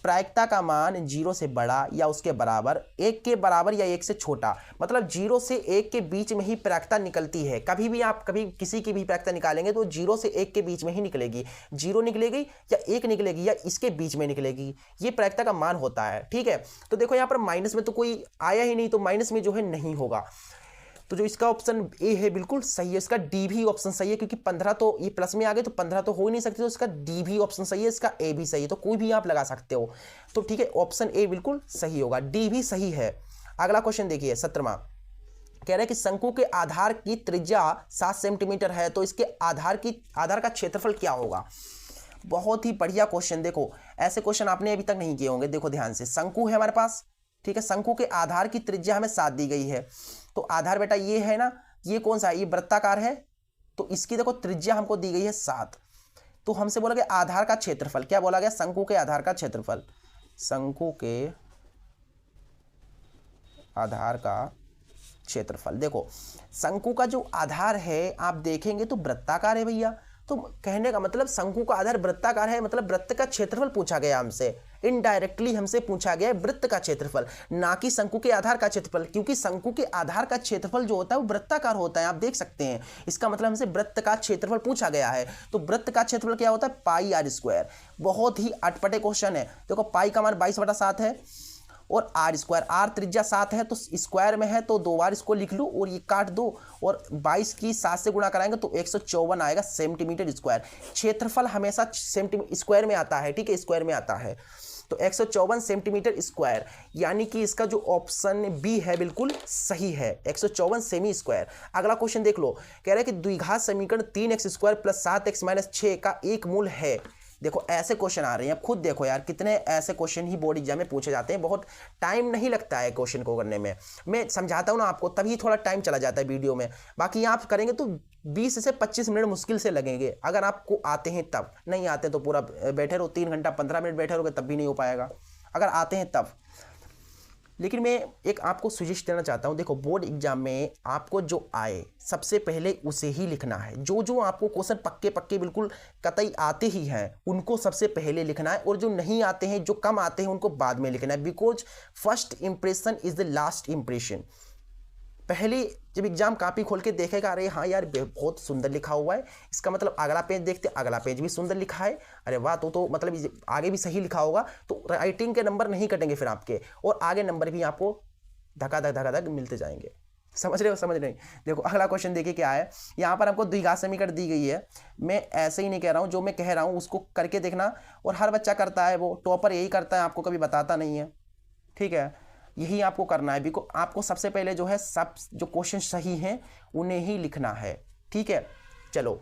प्रायिकता का मान 0 से बड़ा या उसके बराबर, 1 के बराबर या 1 से छोटा, मतलब 0 से 1 के बीच में ही प्रायिकता निकलती है। कभी भी आप कभी किसी की भी प्रायिकता निकालेंगे तो 0 से 1 के बीच में ही निकलेगी, 0 निकलेगी या 1 निकलेगी या इसके बीच में निकलेगी, ये प्रायिकता का मान होता है, ठीक है। तो देखो यहाँ पर माइनस में तो कोई आया ही नहीं, तो माइनस में जो है नहीं होगा। तो जो इसका ऑप्शन ए है बिल्कुल सही है। इसका डी भी ऑप्शन सही है, क्योंकि 15 तो ये प्लस में आ गए तो 15 तो हो ही नहीं सकती, तो इसका डी भी ऑप्शन सही है, इसका ए भी सही है, तो कोई भी आप लगा सकते हो। तो ठीक है, ऑप्शन ए बिल्कुल सही होगा, डी भी सही है। अगला क्वेश्चन देखिए 17वां, कह रहे हैं कि शंकु के आधार की त्रिज्या 7 सेंटीमीटर है, तो इसके आधार का क्षेत्रफल क्या होगा। बहुत ही बढ़िया क्वेश्चन। देखो ऐसे क्वेश्चन आपने अभी तक नहीं किए होंगे। देखो ध्यान से, शंकु है हमारे पास, ठीक है, शंकु के आधार की त्रिज्या हमें 7 दी गई है। तो आधार बेटा ये है ना, ये कौन सा है, ये वृत्ताकार है, तो इसकी देखो त्रिज्या हमको दी गई है 7, तो हमसे बोला गया आधार का क्षेत्रफल, क्या बोला गया, शंकु के आधार का क्षेत्रफल, शंकु के आधार का क्षेत्रफल। देखो शंकु का जो आधार है आप देखेंगे तो वृत्ताकार है भैया, तो कहने का मतलब शंकु का आधार वृत्ताकार है, मतलब वृत्त का क्षेत्रफल पूछा गया हमसे, इनडायरेक्टली हमसे पूछा गया है वृत्त का क्षेत्रफल, ना कि शंकु के आधार का क्षेत्रफल, क्योंकि शंकु के आधार का क्षेत्रफल जो होता है वो वृत्ताकार होता है, आप देख सकते हैं। इसका मतलब हमसे वृत्त का क्षेत्रफल पूछा गया है, तो वृत्त का क्षेत्रफल क्या होता है, पाई आर स्क्वायर। बहुत ही अटपटे क्वेश्चन है। देखो पाई का मान 22/7 है और आर स्क्वायर, आर त्रिज्या 7 है तो स्क्वायर में है तो 2 बार इसको लिख लूँ और ये काट दो, और 22 की 7 से गुणा कराएंगे तो 154 आएगा सेंटीमीटर स्क्वायर। क्षेत्रफल हमेशा सेंटीमीटर स्क्वायर में आता है, ठीक है, स्क्वायर में आता है, तो 154 सेंटीमीटर स्क्वायर, यानी कि इसका जो ऑप्शन बी है बिल्कुल सही है, 154 सेमी स्क्वायर। अगला क्वेश्चन देख लो, कह रहा है कि द्विघात समीकरण 3x² + 7x - 6 का एक मूल है। देखो ऐसे क्वेश्चन आ रहे हैं, अब खुद देखो यार कितने ऐसे क्वेश्चन ही बोर्ड एग्जाम में पूछे जाते हैं, बहुत टाइम नहीं लगता है क्वेश्चन को करने में। मैं समझाता हूँ ना आपको, तभी थोड़ा टाइम चला जाता है वीडियो में, बाकी आप करेंगे तो 20 से 25 मिनट मुश्किल से लगेंगे, अगर आपको आते हैं तब। नहीं आते तो पूरा बैठे रहो, 3 घंटा 15 मिनट बैठे रहोगे तब भी नहीं हो पाएगा, अगर आते हैं तब। लेकिन मैं एक आपको सजेस्ट देना चाहता हूं, देखो बोर्ड एग्जाम में आपको जो आए सबसे पहले उसे ही लिखना है, जो आपको क्वेश्चन पक्के पक्के बिल्कुल कतई आते ही हैं उनको सबसे पहले लिखना है, और जो नहीं आते हैं, जो कम आते हैं उनको बाद में लिखना है, because first impression is the last impression. पहले जब एग्जाम कॉपी खोल के देखेगा, अरे हाँ यार बहुत सुंदर लिखा हुआ है, इसका मतलब अगला पेज देखते, अगला पेज भी सुंदर लिखा है, अरे वाह तो मतलब आगे भी सही लिखा होगा, तो राइटिंग के नंबर नहीं कटेंगे फिर आपके, और आगे नंबर भी आपको धका मिलते जाएंगे। समझ रहे हो, समझ रहे हैं। देखो अगला क्वेश्चन देखिए क्या है, यहाँ पर आपको द्विघात समीकरण दी गई है। मैं ऐसे ही नहीं कह रहा हूँ, जो मैं कह रहा हूँ उसको करके देखना, और हर बच्चा करता है, वो टॉपर यही करता है, आपको कभी बताता नहीं है, ठीक है, यही आपको करना है। बिकॉज आपको सबसे पहले जो है सब जो क्वेश्चन सही हैं उन्हें ही लिखना है, ठीक है। चलो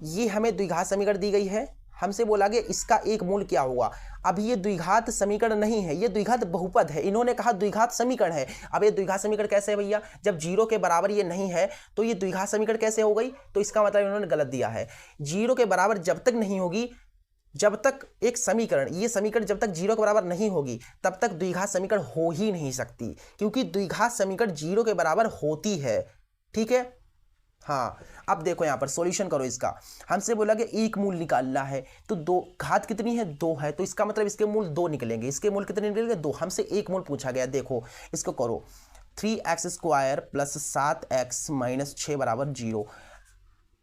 ये हमें द्विघात समीकरण दी गई है, हमसे बोला गया इसका एक मूल क्या होगा। अब ये द्विघात समीकरण नहीं है, ये द्विघात बहुपद है, इन्होंने कहा द्विघात समीकरण है। अब ये द्विघात समीकरण कैसे है भैया, जब 0 के बराबर ये नहीं है तो ये द्विघात समीकरण कैसे हो गई, तो इसका मतलब इन्होंने गलत दिया है। 0 के बराबर जब तक नहीं होगी, जब तक एक समीकरण, ये समीकरण जब तक 0 के बराबर नहीं होगी तब तक द्विघात समीकरण हो ही नहीं सकती, क्योंकि द्विघात समीकरण 0 के बराबर होती है, ठीक है। हाँ अब देखो यहाँ पर सॉल्यूशन करो इसका, हमसे बोला कि एक मूल निकालना है, तो दो घात कितनी है, 2 है, तो इसका मतलब इसके मूल 2 निकलेंगे। इसके मूल कितने निकलेंगे, 2। हमसे एक मूल पूछा गया, देखो इसको करो, 3x² + 7x - 6 = 0।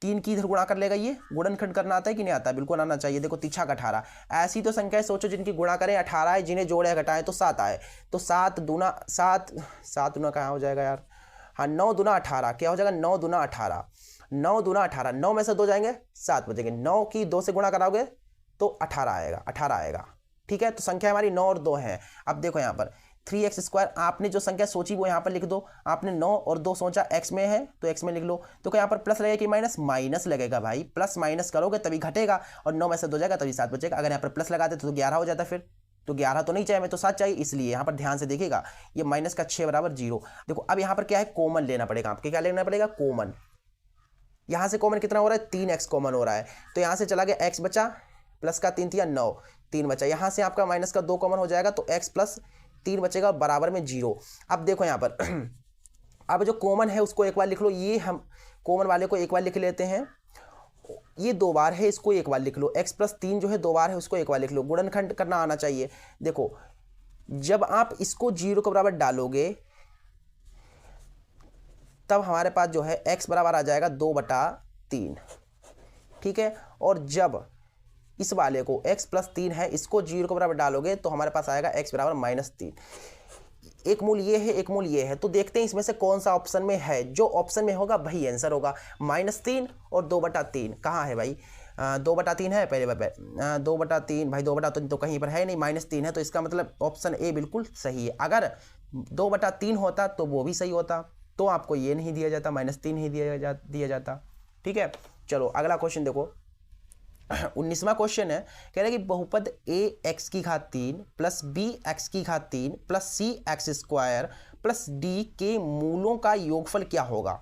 3 की इधर गुणा कर लेगा, ये गुणनखंड करना आता है कि नहीं आता है, बिल्कुल आना चाहिए। देखो 3 का 18, ऐसी तो संख्याएं सोचो जिनकी गुणा करें 18 है, जिन्हें जोड़े घटाएं तो 7 आए, तो 7 दूना 7 दूना कहाँ हो जाएगा यार, हाँ 9 दूना 18, क्या हो जाएगा 9 दूना 18, 9 दूना 18, 9 में से 2 जाएंगे 7 बचेंगे, 9 की 2 से गुणा कराओगे तो 18 आएगा, ठीक है। तो संख्या हमारी 9 और 2 है। अब देखो यहाँ पर 3x², आपने जो संख्या सोची वो यहाँ पर लिख दो, आपने 9 और 2 सोचा x में है तो x में लिख लो, तो यहाँ पर प्लस लगेगा कि माइनस, माइनस लगेगा भाई, प्लस माइनस करोगे तभी घटेगा, और 9 में से 2 जाएगा तभी 7 बचेगा। अगर यहाँ पर प्लस लगाते तो 11 हो जाता, फिर तो 11 तो नहीं चाहिए, मैं तो 7 चाहिए, इसलिए यहाँ पर ध्यान से देखिएगा, ये माइनस का 6 = 0। देखो अब यहाँ पर क्या है, कॉमन लेना पड़ेगा आपके, क्या लेना पड़ेगा, कॉमन। यहाँ से कॉमन कितना हो रहा है, 3x कॉमन हो रहा है, तो यहाँ से चला गया x बचा, प्लस का 3 थिया 9, 3 बचा, यहाँ से आपका माइनस का 2 कॉमन हो जाएगा, तो x + 3 बचेगा बराबर में 0। अब देखो यहाँ पर अब जो कॉमन है उसको एक बार लिख लो, ये हम कॉमन वाले को एक बार लिख लेते हैं, ये 2 बार है, इसको एक बार लिख लो, x + 3 जो है 2 बार है, उसको एक बार लिख लो, गुणनखंड करना आना चाहिए। देखो जब आप इसको 0 के बराबर डालोगे तब हमारे पास जो है x बराबर आ जाएगा 2/3, ठीक है। और जब इस वाले को x + 3 है, इसको 0 के बराबर डालोगे तो हमारे पास आएगा x बराबर -3। एक मूल ये है, एक मूल ये है, तो देखते हैं इसमें से कौन सा ऑप्शन में है, जो ऑप्शन में होगा वही आंसर होगा। -3 और 2/3 कहाँ है भाई, 2/3 है, पहले 2/3 भाई, 2/3 तो कहीं पर है नहीं, -3 है, तो इसका मतलब ऑप्शन ए बिल्कुल सही है। अगर 2/3 होता तो वो भी सही होता, तो आपको ये नहीं दिया जाता, -3 नहीं दिया जाता, ठीक है। चलो अगला क्वेश्चन देखो, 19वां क्वेश्चन है, कह रहा है कि बहुपद ax3 + bx3 + cx² + d के मूलों का योगफल क्या होगा।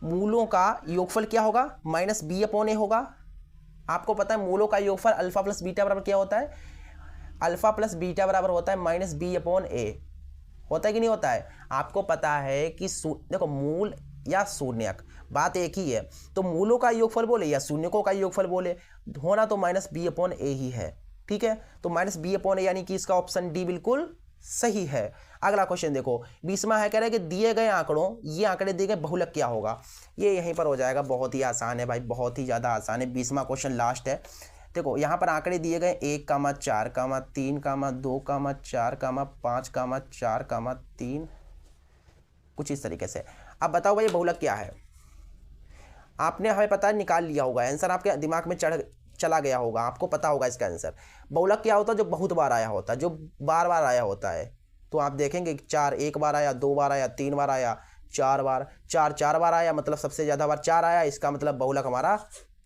मूलों का योगफल क्या होगा, माइनस बी अपॉन ए होगा। आपको पता है मूलों का योगफल अल्फा प्लस बीटा बराबर क्या होता है, अल्फा प्लस बीटा बराबर होता है माइनस बी अपॉन ए। होता है कि नहीं होता है। आपको पता है कि देखो मूल या शून्यक बात एक ही है, तो मूलों का योगफल बोले या शून्यकों का योगफल बोले, होना तो माइनस बी अपॉन ए ही है। ठीक है, तो माइनस बी अपॉन ए यानी कि इसका ऑप्शन डी बिल्कुल सही है। अगला क्वेश्चन देखो, 20वां है, कह रहा है कि दिए गए आंकड़ों, ये आंकड़े दिए गए बहुलक क्या होगा। ये यहीं पर हो जाएगा, बहुत ही आसान है भाई, बहुत ही ज़्यादा आसान है। 20वां क्वेश्चन लास्ट है। देखो यहाँ पर आंकड़े दिए गए 1, 4, 3, 2, 4, 5, 4, 3, कुछ इस तरीके से। अब बताओ भाई बहुलक क्या है। आपने हमें पता है निकाल लिया होगा, आंसर आपके दिमाग में चला गया होगा, आपको पता होगा इसका आंसर। बहुलक क्या होता है, जो बहुत बार आया होता है, जो बार बार आया होता है। तो आप देखेंगे 4 एक बार आया, 2 बार आया, 3 बार आया, 4 बार, 4 बार आया, मतलब सबसे ज़्यादा बार 4 आया, इसका मतलब बहुलक हमारा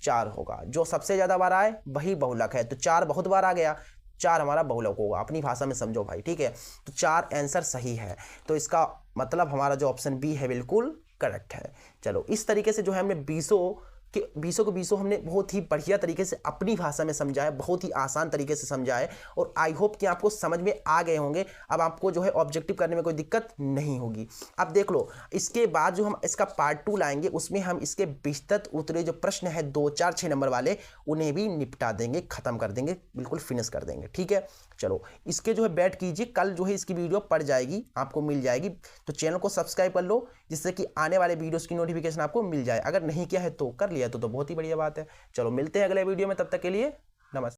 4 होगा। जो सबसे ज़्यादा बार आए वही बहुलक है। तो 4 बहुत बार आ गया, 4 हमारा बहुलक होगा। अपनी भाषा में समझो भाई, ठीक है। तो 4 आंसर सही है, तो इसका मतलब हमारा जो ऑप्शन बी है बिल्कुल करेक्ट है। चलो इस तरीके से जो है हमने 20 हमने बहुत ही बढ़िया तरीके से अपनी भाषा में समझाया, बहुत ही आसान तरीके से समझाया, और आई होप कि आपको समझ में आ गए होंगे। अब आपको जो है ऑब्जेक्टिव करने में कोई दिक्कत नहीं होगी। अब देख लो, इसके बाद जो हम इसका पार्ट 2 लाएंगे, उसमें हम इसके विस्तृत उत्तरीय जो प्रश्न है 2, 4, 6 नंबर वाले, उन्हें भी निपटा देंगे, खत्म कर देंगे, बिल्कुल फिनिश कर देंगे। ठीक है, चलो इसके जो है बैठ कीजिए, कल जो है इसकी वीडियो पड़ जाएगी, आपको मिल जाएगी। तो चैनल को सब्सक्राइब कर लो, जिससे कि आने वाले वीडियोस की नोटिफिकेशन आपको मिल जाए। अगर नहीं किया है तो कर लिया तो बहुत ही बढ़िया बात है। चलो मिलते हैं अगले वीडियो में, तब तक के लिए नमस्ते।